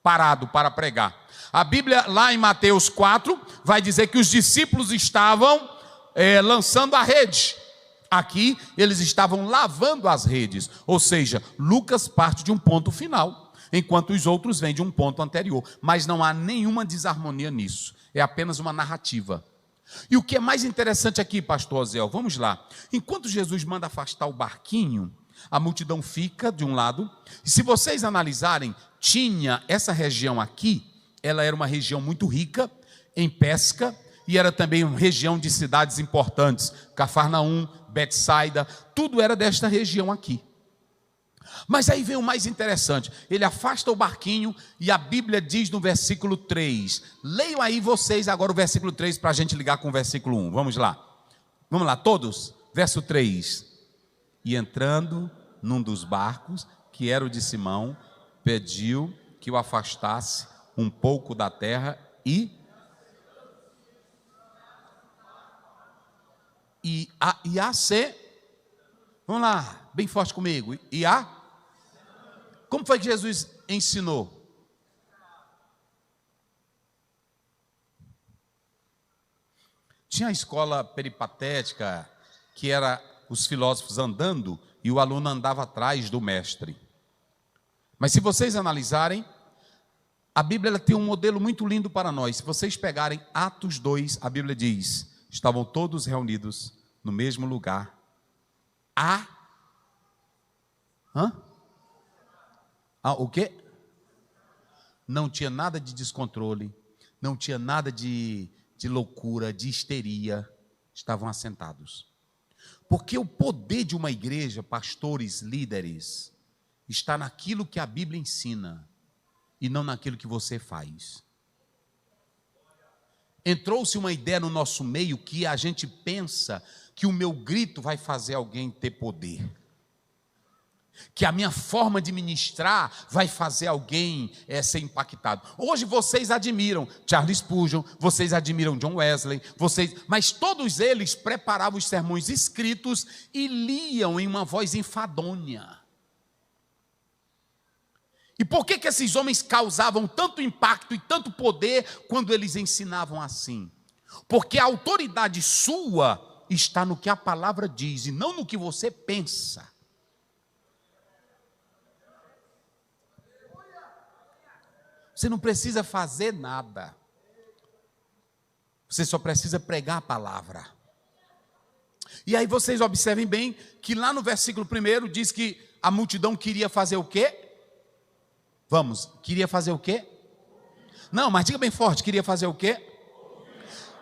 parado para pregar. A Bíblia, lá em Mateus 4, vai dizer que os discípulos estavam lançando a rede. Aqui, eles estavam lavando as redes. Ou seja, Lucas parte de um ponto final, enquanto os outros vêm de um ponto anterior. Mas não há nenhuma desarmonia nisso. É apenas uma narrativa. E o que é mais interessante aqui, pastor Oziel, vamos lá. Enquanto Jesus manda afastar o barquinho, a multidão fica de um lado. E se vocês analisarem, tinha essa região aqui, ela era uma região muito rica em pesca, e era também uma região de cidades importantes, Cafarnaum, Betsaida, tudo era desta região aqui. Mas aí vem o mais interessante, ele afasta o barquinho e a Bíblia diz no versículo 3, leiam aí vocês agora o versículo 3 para a gente ligar com o versículo 1, vamos lá todos, verso 3, e entrando num dos barcos, que era o de Simão, pediu que o afastasse um pouco da terra e vamos lá, bem forte comigo, como foi que Jesus ensinou? Tinha a escola peripatética, que era os filósofos andando, e o aluno andava atrás do mestre. Mas se vocês analisarem, a Bíblia tem um modelo muito lindo para nós. Se vocês pegarem Atos 2, a Bíblia diz, estavam todos reunidos no mesmo lugar. O quê? Não tinha nada de descontrole, não tinha nada de loucura, de histeria, estavam assentados. Porque o poder de uma igreja, pastores, líderes, está naquilo que a Bíblia ensina e não naquilo que você faz. Entrou-se uma ideia no nosso meio que a gente pensa que o meu grito vai fazer alguém ter poder, que a minha forma de ministrar vai fazer alguém ser impactado. Hoje vocês admiram Charles Spurgeon, vocês admiram John Wesley, mas todos eles preparavam os sermões escritos e liam em uma voz enfadonha. E por que esses homens causavam tanto impacto e tanto poder quando eles ensinavam assim? Porque a autoridade sua está no que a palavra diz e não no que você pensa. Você não precisa fazer nada. Você só precisa pregar a palavra. E aí vocês observem bem que lá no versículo 1 diz que a multidão queria fazer o quê? Queria fazer o quê? Não, mas diga bem forte, queria fazer o quê?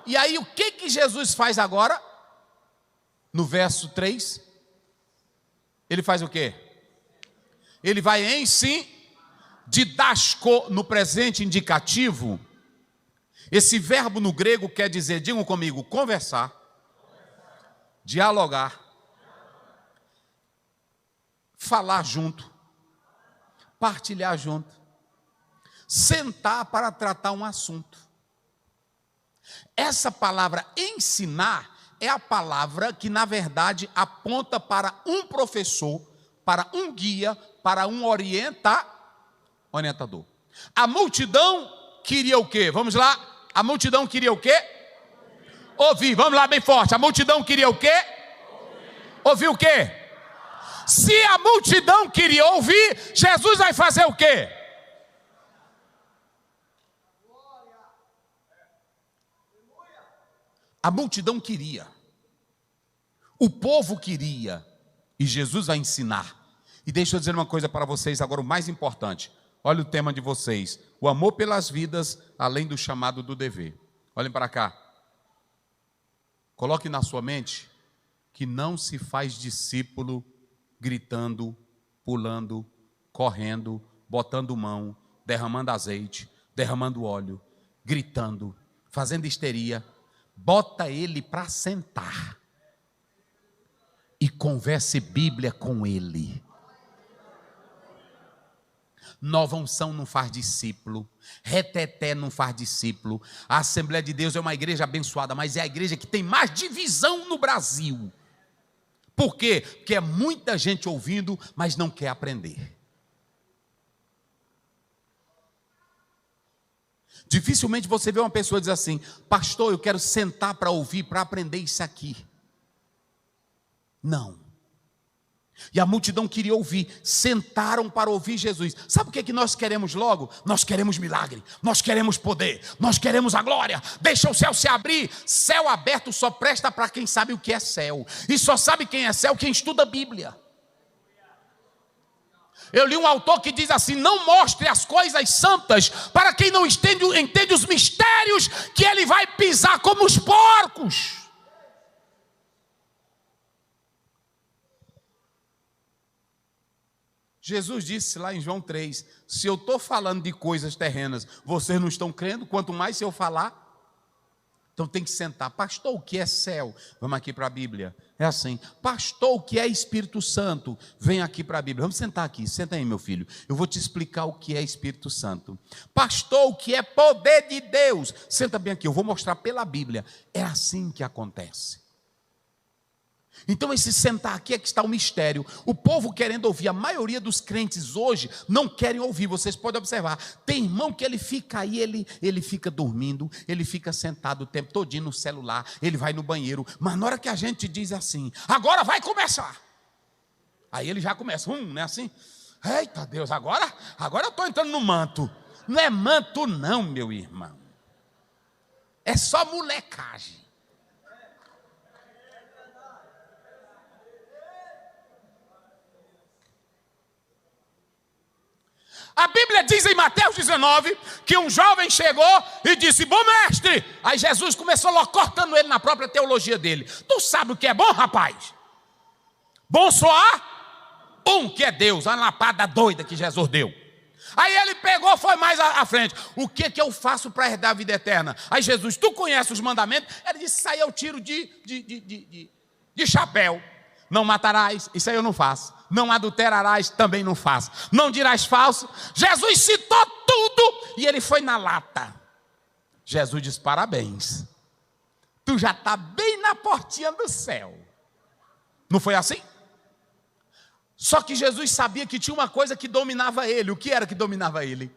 E aí o que Jesus faz agora? No verso 3, ele faz o quê? Ele vai didasco no presente indicativo. Esse verbo no grego quer dizer, digam comigo, conversar, dialogar, falar junto, partilhar junto, sentar para tratar um assunto. Essa palavra ensinar é a palavra que na verdade aponta para um professor, para um guia, para um orientador. A multidão queria o quê? Vamos lá. A multidão queria o quê? Ouvir. Vamos lá bem forte. A multidão queria o quê? Ouvir o quê? Se a multidão queria ouvir, Jesus vai fazer o quê? A multidão queria. O povo queria. E Jesus vai ensinar. E deixa eu dizer uma coisa para vocês agora, o mais importante. Olha o tema de vocês. O amor pelas vidas, além do chamado do dever. Olhem para cá. Coloque na sua mente que não se faz discípulo gritando, pulando, correndo, botando mão, derramando azeite, derramando óleo, gritando, fazendo histeria. Bota ele para sentar e converse Bíblia com ele. Nova unção não faz discípulo, reteté não faz discípulo. A Assembleia de Deus é uma igreja abençoada, mas é a igreja que tem mais divisão no Brasil. Por quê? Porque é muita gente ouvindo, mas não quer aprender. Dificilmente você vê uma pessoa dizer assim: pastor, eu quero sentar para ouvir, para aprender isso aqui. Não. E a multidão queria ouvir, sentaram para ouvir Jesus. Sabe o que nós queremos logo? Nós queremos milagre, nós queremos poder, nós queremos a glória. Deixa o céu se abrir. Céu aberto só presta para quem sabe o que é céu. E só sabe quem é céu quem estuda a Bíblia. Eu li um autor que diz assim: não mostre as coisas santas para quem não entende os mistérios, que ele vai pisar como os porcos. Jesus disse lá em João 3, se eu estou falando de coisas terrenas, vocês não estão crendo, quanto mais se eu falar. Então tem que sentar. Pastor, o que é céu? Vamos aqui para a Bíblia. É assim. Pastor, o que é Espírito Santo? Vem aqui para a Bíblia. Vamos sentar aqui. Senta aí, meu filho. Eu vou te explicar o que é Espírito Santo. Pastor, o que é poder de Deus? Senta bem aqui. Eu vou mostrar pela Bíblia. É assim que acontece. Então esse sentar aqui é que está o mistério. O povo querendo ouvir, a maioria dos crentes hoje não querem ouvir. Vocês podem observar, tem irmão que ele fica aí, ele fica dormindo, ele fica sentado o tempo todinho no celular, ele vai no banheiro, mas na hora que a gente diz assim, agora vai começar, aí ele já começa, não é assim? Eita Deus, agora eu estou entrando no manto. Não é manto não, meu irmão, é só molecagem. A Bíblia diz em Mateus 19 que um jovem chegou e disse, bom mestre. Aí Jesus começou logo cortando ele na própria teologia dele. Tu sabe o que é bom, rapaz? Bom só há um, que é Deus. A lapada doida que Jesus deu. Aí ele pegou, foi mais à frente. O que eu faço para herdar a vida eterna? Aí Jesus, tu conhece os mandamentos? Ele disse, isso aí eu tiro de chapéu. Não matarás, isso aí eu não faço. Não adulterarás, também não faço. Não dirás falso. Jesus citou tudo e ele foi na lata. Jesus disse, parabéns. Tu já está bem na portinha do céu. Não foi assim? Só que Jesus sabia que tinha uma coisa que dominava ele. O que era que dominava ele?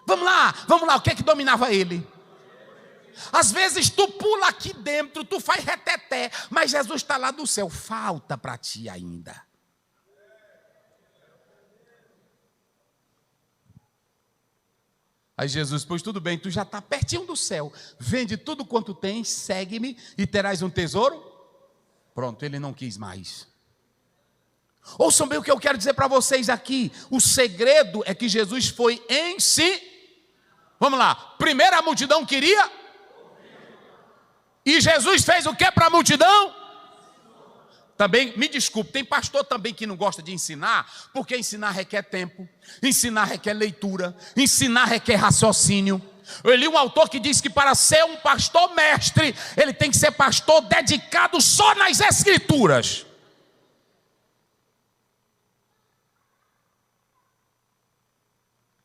Vamos lá, o que é que dominava ele? Às vezes tu pula aqui dentro, tu faz reteté, mas Jesus está lá do céu, falta para ti ainda. Aí Jesus, pois tudo bem, tu já está pertinho do céu, vende tudo quanto tens, segue-me e terás um tesouro. Pronto, ele não quis mais. Ouçam bem o que eu quero dizer para vocês aqui, o segredo é que Jesus foi em si. Vamos lá, primeiro a multidão queria. E Jesus fez o que para a multidão? Também, me desculpe, tem pastor também que não gosta de ensinar, porque ensinar requer tempo, ensinar requer leitura, ensinar requer raciocínio. Eu li um autor que diz que para ser um pastor mestre, ele tem que ser pastor dedicado só nas escrituras.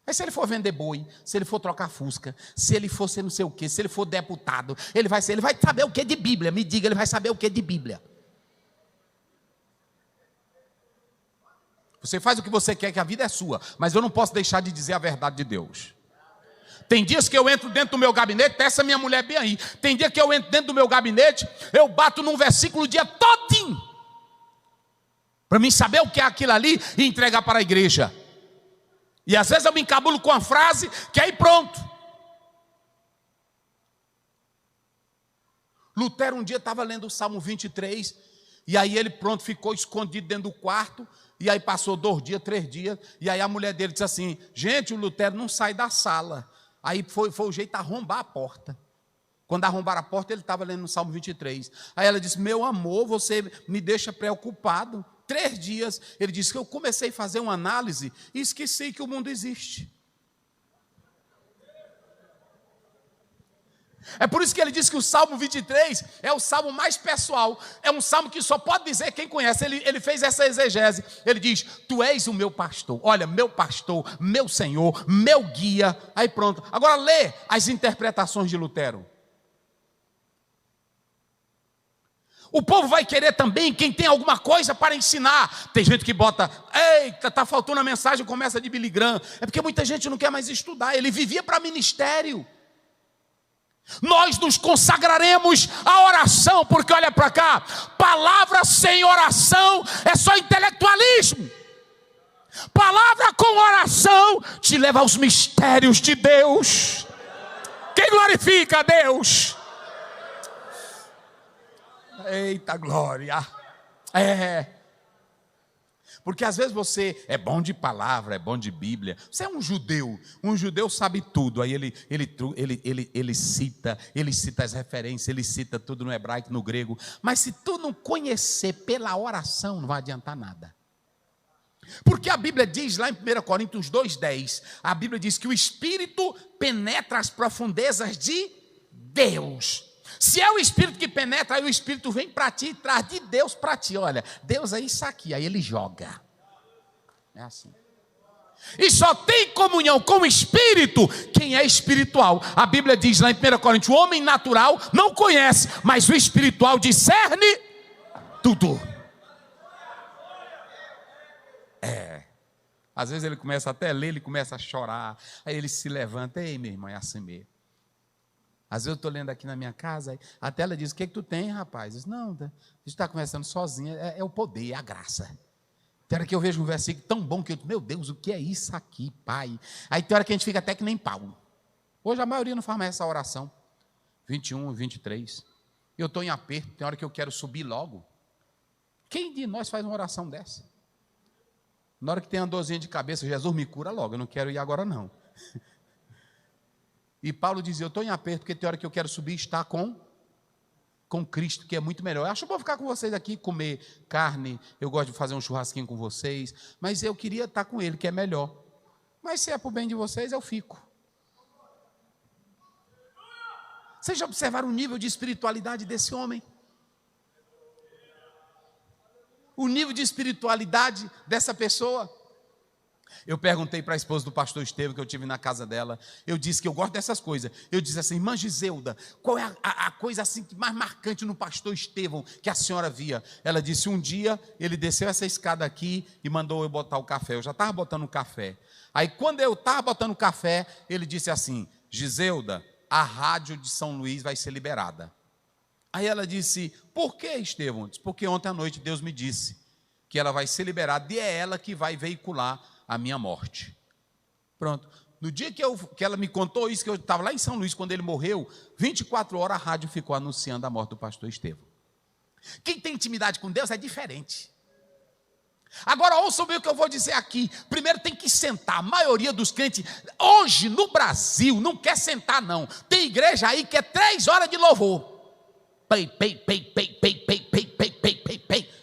Aí se ele for vender boi, se ele for trocar fusca, se ele for ser não sei o quê, se ele for deputado, ele vai saber o que de Bíblia, me diga, ele vai saber o que de Bíblia. Você faz o que você quer, que a vida é sua, mas eu não posso deixar de dizer a verdade de Deus. Tem dias que eu entro dentro do meu gabinete, essa minha mulher bem aí, tem dia que eu entro dentro do meu gabinete, eu bato num versículo o dia todinho, para mim saber o que é aquilo ali e entregar para a igreja. E às vezes eu me encabulo com a frase, que aí pronto. Lutero um dia estava lendo o Salmo 23, e aí ele pronto, ficou escondido dentro do quarto, e aí passou 2 dias, 3 dias, e aí a mulher dele disse assim, gente, o Lutero não sai da sala. Aí foi o jeito de arrombar a porta. Quando arrombaram a porta, ele estava lendo o Salmo 23. Aí ela disse, meu amor, você me deixa preocupado. 3 dias, ele disse que eu comecei a fazer uma análise e esqueci que o mundo existe. É por isso que ele diz que o Salmo 23 é o salmo mais pessoal, é um salmo que só pode dizer quem conhece. Ele fez essa exegese, ele diz, tu és o meu pastor, olha, meu pastor, meu Senhor, meu guia, aí pronto. Agora lê as interpretações de Lutero. O povo vai querer também quem tem alguma coisa para ensinar. Tem gente que bota, eita, está faltando a mensagem, começa de Billy Graham. É porque muita gente não quer mais estudar. Ele vivia para ministério. Nós nos consagraremos à oração, porque olha para cá, palavra sem oração é só intelectualismo. Palavra com oração te leva aos mistérios de Deus. Quem glorifica a Deus? Eita glória. Porque às vezes você é bom de palavra, é bom de Bíblia. Você é um judeu sabe tudo. Aí ele cita as referências, ele cita tudo no hebraico, no grego. Mas se tu não conhecer pela oração, não vai adiantar nada. Porque a Bíblia diz lá em 1 Coríntios 2,10, a Bíblia diz que o Espírito penetra as profundezas de Deus. Se é o Espírito que penetra, aí o Espírito vem para ti, traz de Deus para ti. Olha, Deus é isso aqui, aí ele joga. É assim. E só tem comunhão com o Espírito quem é espiritual. A Bíblia diz lá em 1 Coríntios, o homem natural não conhece, mas o espiritual discerne tudo. Às vezes ele começa até a ler, ele começa a chorar, aí ele se levanta, ei meu irmão, é assim mesmo. Às vezes eu estou lendo aqui na minha casa, até ela diz, o que tu tem, rapaz? Eu diz, não, a gente está conversando sozinha, é o poder, é a graça. Tem hora que eu vejo um versículo tão bom que eu digo, meu Deus, o que é isso aqui, pai? Aí tem hora que a gente fica até que nem Paulo. Hoje a maioria não faz mais essa oração. 21, 23. Eu estou em aperto, tem hora que eu quero subir logo. Quem de nós faz uma oração dessa? Na hora que tem uma dorzinha de cabeça, Jesus me cura logo, eu não quero ir agora não. E Paulo dizia, eu estou em aperto, porque tem hora que eu quero subir e estar com Cristo, que é muito melhor. Eu acho bom ficar com vocês aqui, comer carne, eu gosto de fazer um churrasquinho com vocês, mas eu queria estar com ele, que é melhor. Mas se é para o bem de vocês, eu fico. Vocês já observaram o nível de espiritualidade desse homem? O nível de espiritualidade dessa pessoa? Eu perguntei para a esposa do pastor Estevão, que eu tive na casa dela, eu disse que eu gosto dessas coisas. Eu disse assim, irmã Giseuda, qual é a coisa assim mais marcante no pastor Estevão que a senhora via? Ela disse, um dia ele desceu essa escada aqui e mandou eu botar o café. Eu já estava botando o café. Aí quando eu estava botando o café, ele disse assim, Giseuda, a rádio de São Luís vai ser liberada. Aí ela disse, por que, Estevão? Disse, porque ontem à noite Deus me disse que ela vai ser liberada e é ela que vai veicular a minha morte. Pronto. No dia que ela me contou isso, que eu estava lá em São Luís, quando ele morreu, 24 horas a rádio ficou anunciando a morte do pastor Estevão. Quem tem intimidade com Deus é diferente. Agora ouçam bem o que eu vou dizer aqui. Primeiro tem que sentar. A maioria dos crentes, hoje no Brasil, não quer sentar não. Tem igreja aí que é 3 horas de louvor. Pei, pei, pei, pei, pei, pei, pei, pei, pei, pei, pei.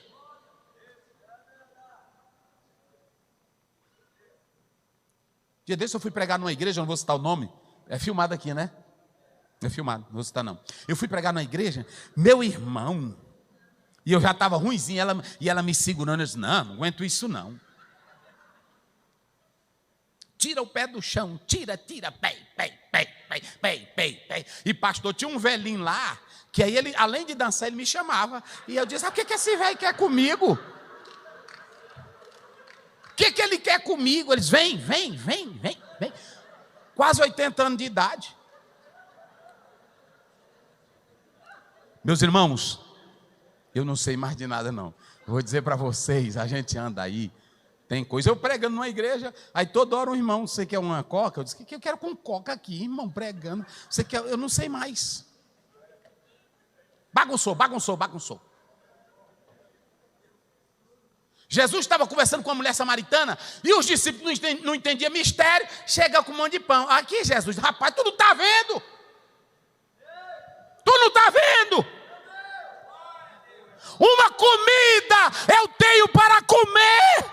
Dia desse eu fui pregar numa igreja, não vou citar o nome, é filmado aqui, né? É filmado, não vou citar não. Eu fui pregar numa igreja, meu irmão, e eu já estava ruimzinho, ela me segurando, eu disse, não aguento isso não. Tira o pé do chão, tira, pei, pei, pei, pei, pei, pei, pei. E pastor, tinha um velhinho lá, que aí ele, além de dançar, ele me chamava. E eu disse, o que esse velho quer comigo? O que ele quer comigo? Eles, vem. Quase 80 anos de idade. Meus irmãos, eu não sei mais de nada não. Vou dizer para vocês, a gente anda aí, tem coisa. Eu pregando numa igreja, aí toda hora um irmão, você quer uma coca? Eu disse, que eu quero com coca aqui, irmão, pregando. Você quer? Eu não sei mais. Bagunçou. Jesus estava conversando com a mulher samaritana e os discípulos não entendiam mistério, chega com um monte de pão. Aqui Jesus, rapaz, tu não está vendo? Tu não está vendo? Uma comida eu tenho para comer.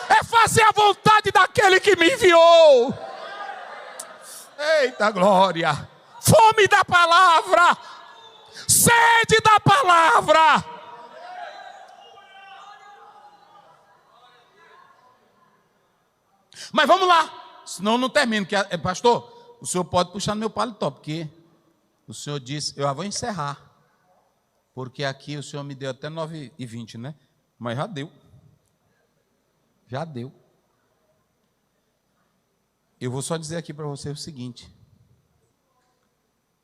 É fazer a vontade daquele que me enviou. Eita glória. Fome da palavra. Sede da palavra. Mas vamos lá, senão não termino. Pastor, o senhor pode puxar no meu paletó, porque o senhor disse, eu já vou encerrar. Porque aqui o senhor me deu até 9h20, né? Mas já deu. Já deu. Eu vou só dizer aqui para você o seguinte.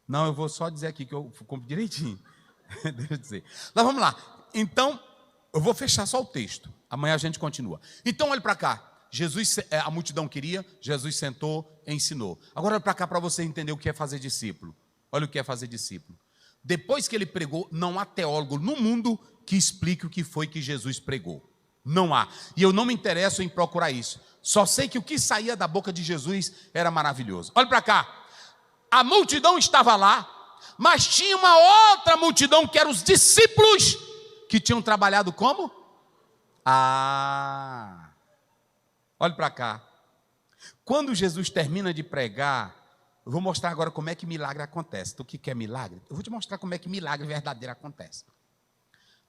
Não, eu vou só dizer aqui que eu compro direitinho. Deixa eu dizer. Mas vamos lá. Então, eu vou fechar só o texto. Amanhã a gente continua. Então, olhe para cá. Jesus, a multidão queria, Jesus sentou, ensinou. Agora olhe para cá para você entender o que é fazer discípulo. Olha o que é fazer discípulo. Depois que ele pregou, não há teólogo no mundo que explique o que foi que Jesus pregou. Não há. E eu não me interesso em procurar isso. Só sei que o que saía da boca de Jesus era maravilhoso. Olha para cá. A multidão estava lá, mas tinha uma outra multidão que eram os discípulos que tinham trabalhado como? Olha para cá. Quando Jesus termina de pregar, eu vou mostrar agora como é que milagre acontece. Tu que quer milagre? Eu vou te mostrar como é que milagre verdadeiro acontece.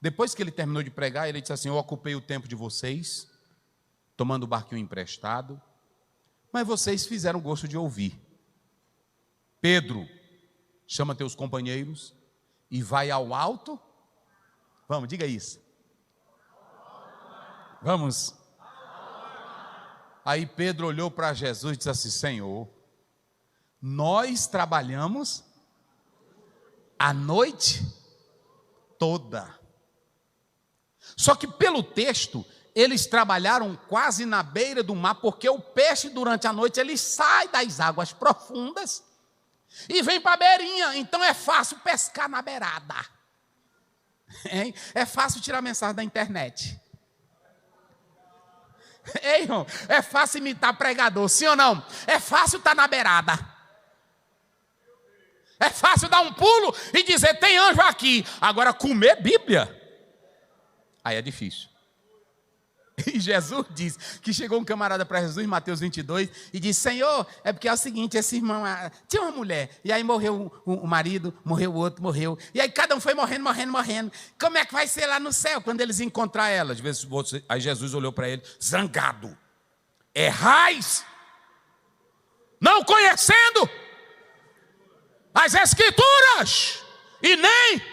Depois que ele terminou de pregar, ele disse assim: eu ocupei o tempo de vocês, tomando o barquinho emprestado, mas vocês fizeram gosto de ouvir. Pedro, chama teus companheiros e vai ao alto. Vamos, diga isso. Vamos. Aí Pedro olhou para Jesus e disse assim: Senhor, nós trabalhamos a noite toda. Só que pelo texto, eles trabalharam quase na beira do mar, porque o peixe durante a noite ele sai das águas profundas e vem para a beirinha. Então é fácil pescar na beirada. Hein? É fácil tirar mensagem da internet. Ei, irmão, é fácil imitar pregador, sim ou não? É fácil estar na beirada. É fácil dar um pulo e dizer: tem anjo aqui. Agora comer Bíblia, aí é difícil. E Jesus diz que chegou um camarada para Jesus em Mateus 22 e disse: Senhor, é porque é o seguinte, esse irmão tinha uma mulher, e aí morreu o marido, morreu o outro, morreu, e aí cada um foi morrendo. Como é que vai ser lá no céu quando eles encontrar ela? Aí Jesus olhou para ele, zangado: errais, não conhecendo as Escrituras, e nem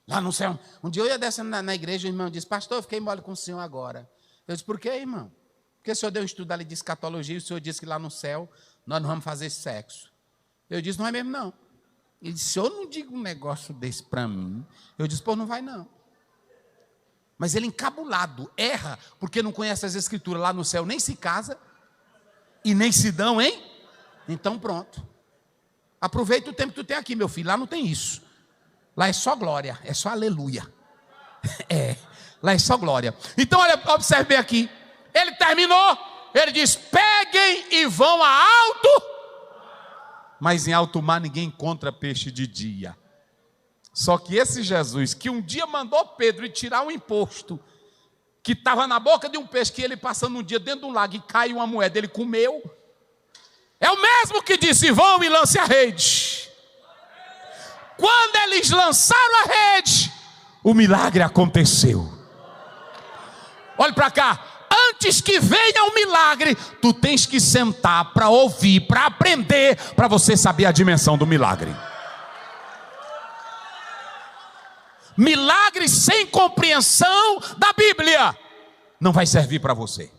lá no céu. Um dia eu ia descendo na igreja, o irmão disse: pastor, eu fiquei mole com o senhor agora. Eu disse: por quê, irmão? Porque o senhor deu um estudo ali de escatologia e o senhor disse que lá no céu nós não vamos fazer sexo. Eu disse: não é mesmo não. Ele disse: se eu não digo um negócio desse para mim. Eu disse: pô, não vai não. Mas ele encabulado, erra, porque não conhece as Escrituras. Lá no céu nem se casa e nem se dão, hein? Então pronto. Aproveita o tempo que tu tem aqui, meu filho. Lá não tem isso. Lá é só glória, é só aleluia. Lá é só glória. Então, olha, observe bem aqui. Ele terminou, ele diz: peguem e vão a alto. Mas em alto mar ninguém encontra peixe de dia. Só que esse Jesus, que um dia mandou Pedro ir tirar um imposto, que estava na boca de um peixe, que ele passando um dia dentro de um lago e caiu uma moeda, ele comeu. É o mesmo que disse: vão e lance a rede. Quando eles lançaram a rede, o milagre aconteceu. Olha para cá. Antes que venha o milagre, tu tens que sentar para ouvir, para aprender, para você saber a dimensão do milagre. Milagre sem compreensão da Bíblia não vai servir para você.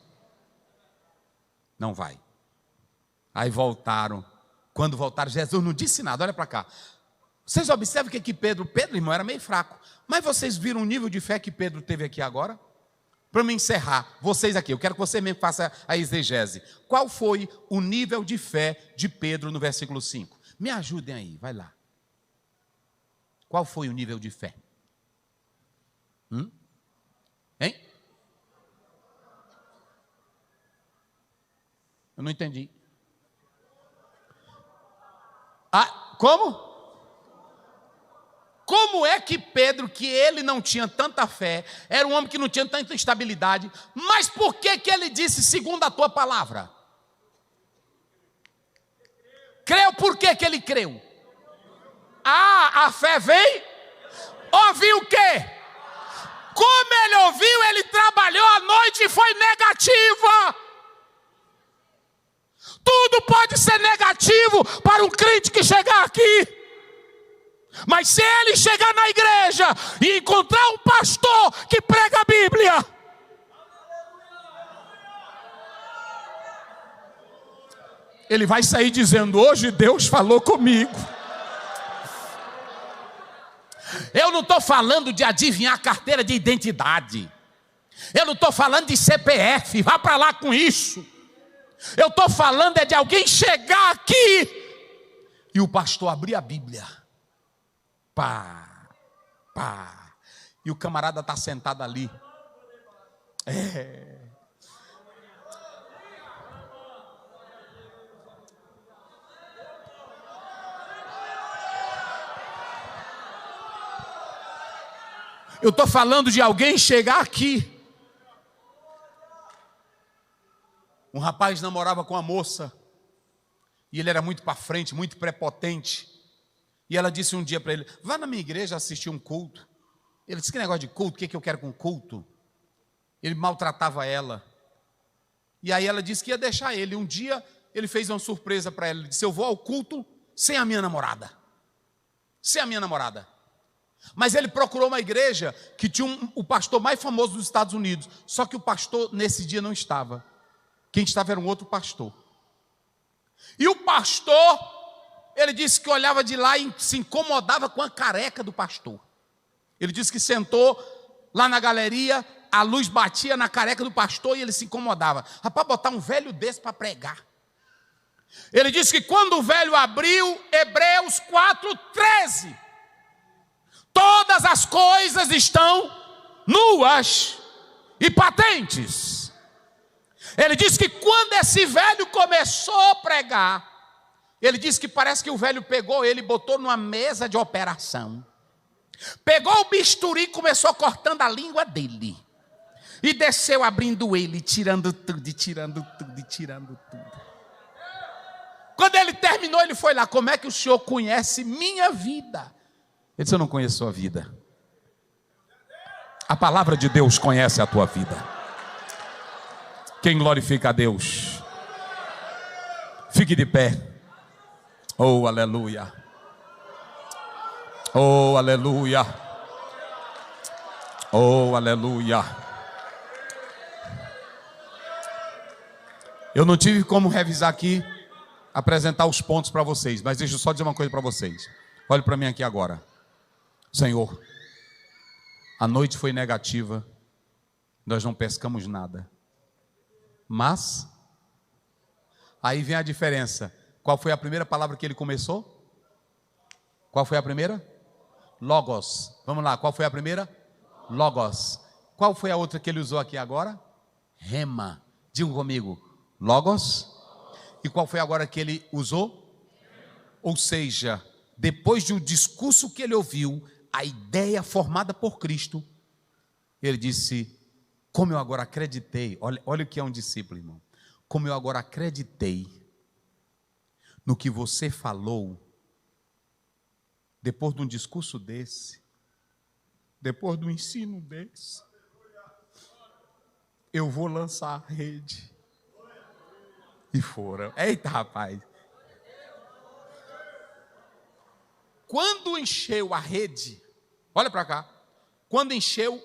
Não vai. Aí voltaram. Quando voltaram, Jesus não disse nada. Olha para cá. Vocês observam que Pedro, irmão, era meio fraco. Mas vocês viram o nível de fé que Pedro teve aqui agora? Para me encerrar, vocês aqui, eu quero que você mesmo faça a exegese. Qual foi o nível de fé de Pedro no versículo 5? Me ajudem aí, vai lá. Qual foi o nível de fé? Hein? Eu não entendi. Como? Como é que Pedro, que ele não tinha tanta fé, era um homem que não tinha tanta estabilidade, mas por que ele disse segundo a tua palavra? Creu, por que ele creu? A fé vem, ouviu o quê? Como ele ouviu, ele trabalhou a noite e foi negativa. Tudo pode ser negativo para um crente que chegar aqui. Mas se ele chegar na igreja e encontrar um pastor que prega a Bíblia, ele vai sair dizendo: hoje Deus falou comigo. Eu não estou falando de adivinhar a carteira de identidade. Eu não estou falando de CPF, vá para lá com isso. Eu estou falando de alguém chegar aqui e o pastor abrir a Bíblia. Pá, pá. E o camarada está sentado ali. Eu estou falando de alguém chegar aqui. Um rapaz namorava com uma moça. E ele era muito para frente, muito prepotente. E ela disse um dia para ele: vá na minha igreja assistir um culto. Ele disse: que negócio de culto? O que eu quero com culto? Ele maltratava ela. E aí ela disse que ia deixar ele. Um dia ele fez uma surpresa para ela. Ele disse: eu vou ao culto sem a minha namorada. Sem a minha namorada. Mas ele procurou uma igreja que tinha o pastor mais famoso dos Estados Unidos. Só que o pastor nesse dia não estava. Quem estava era um outro pastor. E o pastor, ele disse que olhava de lá e se incomodava com a careca do pastor. Ele disse que sentou lá na galeria, a luz batia na careca do pastor e ele se incomodava. Rapaz, botar um velho desse para pregar. Ele disse que quando o velho abriu Hebreus 4:13, todas as coisas estão nuas e patentes. Ele disse que quando esse velho começou a pregar, ele disse que parece que o velho pegou ele e botou numa mesa de operação. Pegou o bisturi e começou cortando a língua dele. E desceu abrindo ele, tirando tudo, tirando tudo, tirando tudo. Quando ele terminou, ele foi lá: como é que o senhor conhece minha vida? Ele disse: eu não conheço a sua vida. A palavra de Deus conhece a tua vida. Quem glorifica a Deus? Fique de pé. Oh, aleluia. Oh, aleluia. Oh, aleluia. Eu não tive como revisar aqui, apresentar os pontos para vocês, mas deixa eu só dizer uma coisa para vocês. Olhe para mim aqui agora. Senhor, a noite foi negativa, nós não pescamos nada. Mas, aí vem a diferença. Qual foi a primeira palavra que ele começou? Qual foi a primeira? Logos. Vamos lá, qual foi a primeira? Logos. Qual foi a outra que ele usou aqui agora? Rema. Digam comigo, Logos. E qual foi agora que ele usou? Ou seja, depois de um discurso que ele ouviu, a ideia formada por Cristo, ele disse: como eu agora acreditei, olha o que é um discípulo, irmão. Como eu agora acreditei no que você falou, depois de um discurso desse, depois de um ensino desse, eu vou lançar a rede. E foram. Eita, rapaz. Quando encheu a rede, olha para cá, quando encheu,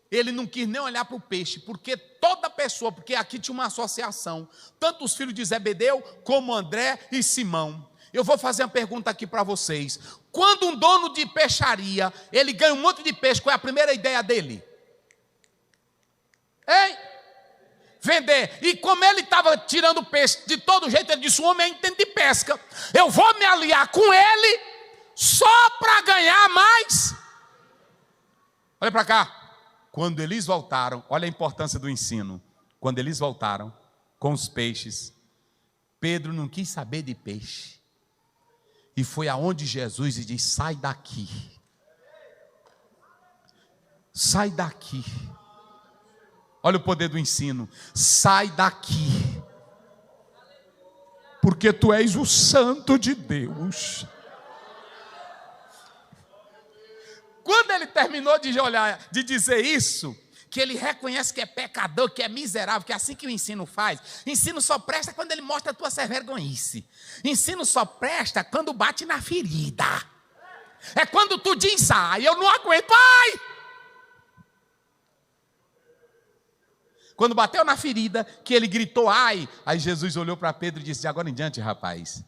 ele não quis nem olhar para o peixe, porque toda pessoa, porque aqui tinha uma associação, tanto os filhos de Zebedeu, como André e Simão. Eu vou fazer uma pergunta aqui para vocês. Quando um dono de peixaria, ele ganha um monte de peixe, qual é a primeira ideia dele? Hein? Vender. E como ele estava tirando peixe de todo jeito, ele disse: o homem entende de pesca, eu vou me aliar com ele, só para ganhar mais. Olha para cá. Quando eles voltaram, olha a importância do ensino. Quando eles voltaram com os peixes, Pedro não quis saber de peixe. E foi aonde Jesus diz: sai daqui. Sai daqui. Olha o poder do ensino. Sai daqui. Porque tu és o Santo de Deus. Quando ele terminou de dizer isso, que ele reconhece que é pecador, que é miserável, que é assim que o ensino faz. Ensino só presta quando ele mostra a tua sem vergonhice. Ensino só presta quando bate na ferida. É quando tu diz, ai, eu não aguento, ai! Quando bateu na ferida, que ele gritou, ai, aí Jesus olhou para Pedro e disse, de agora em diante, rapaz,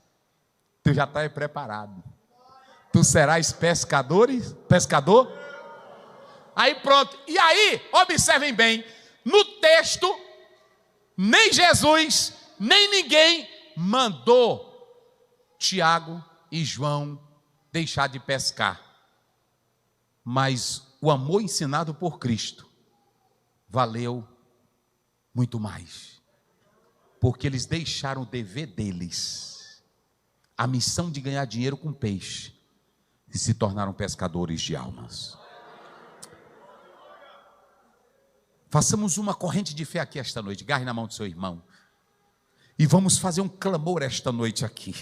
tu já está preparado. Tu serás pescador? Aí pronto. E aí, observem bem, no texto, nem Jesus, nem ninguém mandou Tiago e João deixar de pescar. Mas o amor ensinado por Cristo valeu muito mais. Porque eles deixaram o dever deles, a missão de ganhar dinheiro com peixe, e se tornaram pescadores de almas. Façamos uma corrente de fé aqui esta noite. Agarre na mão do seu irmão e vamos fazer um clamor esta noite aqui.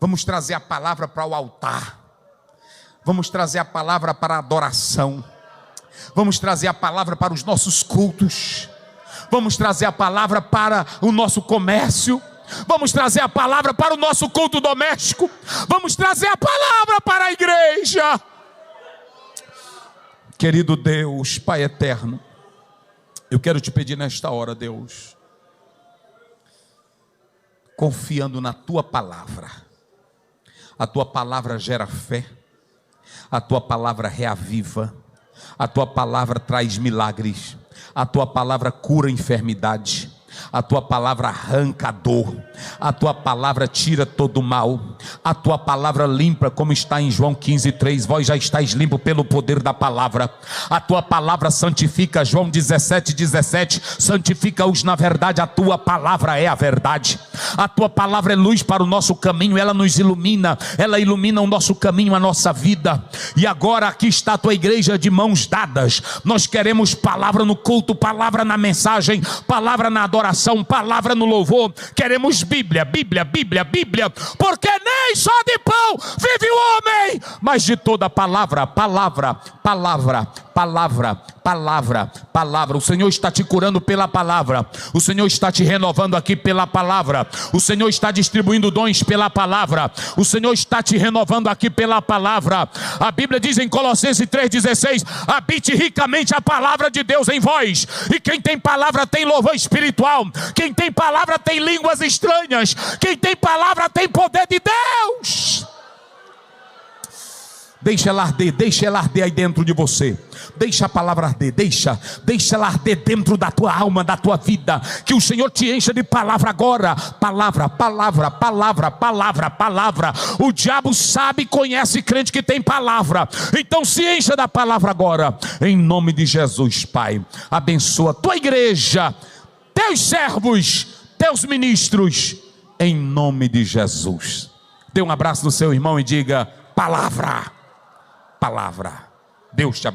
Vamos trazer a palavra para o altar. Vamos trazer a palavra para a adoração. Vamos trazer a palavra para os nossos cultos. Vamos trazer a palavra para o nosso comércio. Vamos trazer a palavra para o nosso culto doméstico. Vamos trazer a palavra para a igreja. Querido Deus, Pai eterno, eu quero te pedir nesta hora, Deus, confiando na tua palavra. A tua palavra gera fé, a tua palavra reaviva, a tua palavra traz milagres, a tua palavra cura a enfermidade, a tua palavra arranca a dor, a tua palavra tira todo o mal, a tua palavra limpa, como está em João 15:3, vós já estáis limpo pelo poder da palavra. A tua palavra santifica, João 17:17, santifica-os na verdade, a tua palavra é a verdade. A tua palavra é luz para o nosso caminho, ela nos ilumina, ela ilumina o nosso caminho, a nossa vida. E agora aqui está a tua igreja de mãos dadas. Nós queremos palavra no culto, palavra na mensagem, palavra na adoração, palavra no louvor. Queremos Bíblia, Bíblia, Bíblia, Bíblia, porque nem só de pão vive o homem, mas de toda palavra, palavra, palavra, palavra, palavra, palavra. O Senhor está te curando pela palavra, o Senhor está te renovando aqui pela palavra, o Senhor está distribuindo dons pela palavra, o Senhor está te renovando aqui pela palavra. A Bíblia diz em Colossenses 3,16: habite ricamente a palavra de Deus em vós, e quem tem palavra tem louvor espiritual, quem tem palavra tem línguas estranhas, quem tem palavra tem poder de Deus. Deixa ela arder aí dentro de você. Deixa a palavra arder, deixa ela arder dentro da tua alma, da tua vida. Que o Senhor te encha de palavra agora. Palavra, palavra, palavra, palavra, palavra. O diabo sabe e conhece crente que tem palavra. Então se encha da palavra agora. Em nome de Jesus, Pai. Abençoa a tua igreja, teus servos, teus ministros. Em nome de Jesus. Dê um abraço no seu irmão e diga: palavra. Palavra. Deus te abençoe.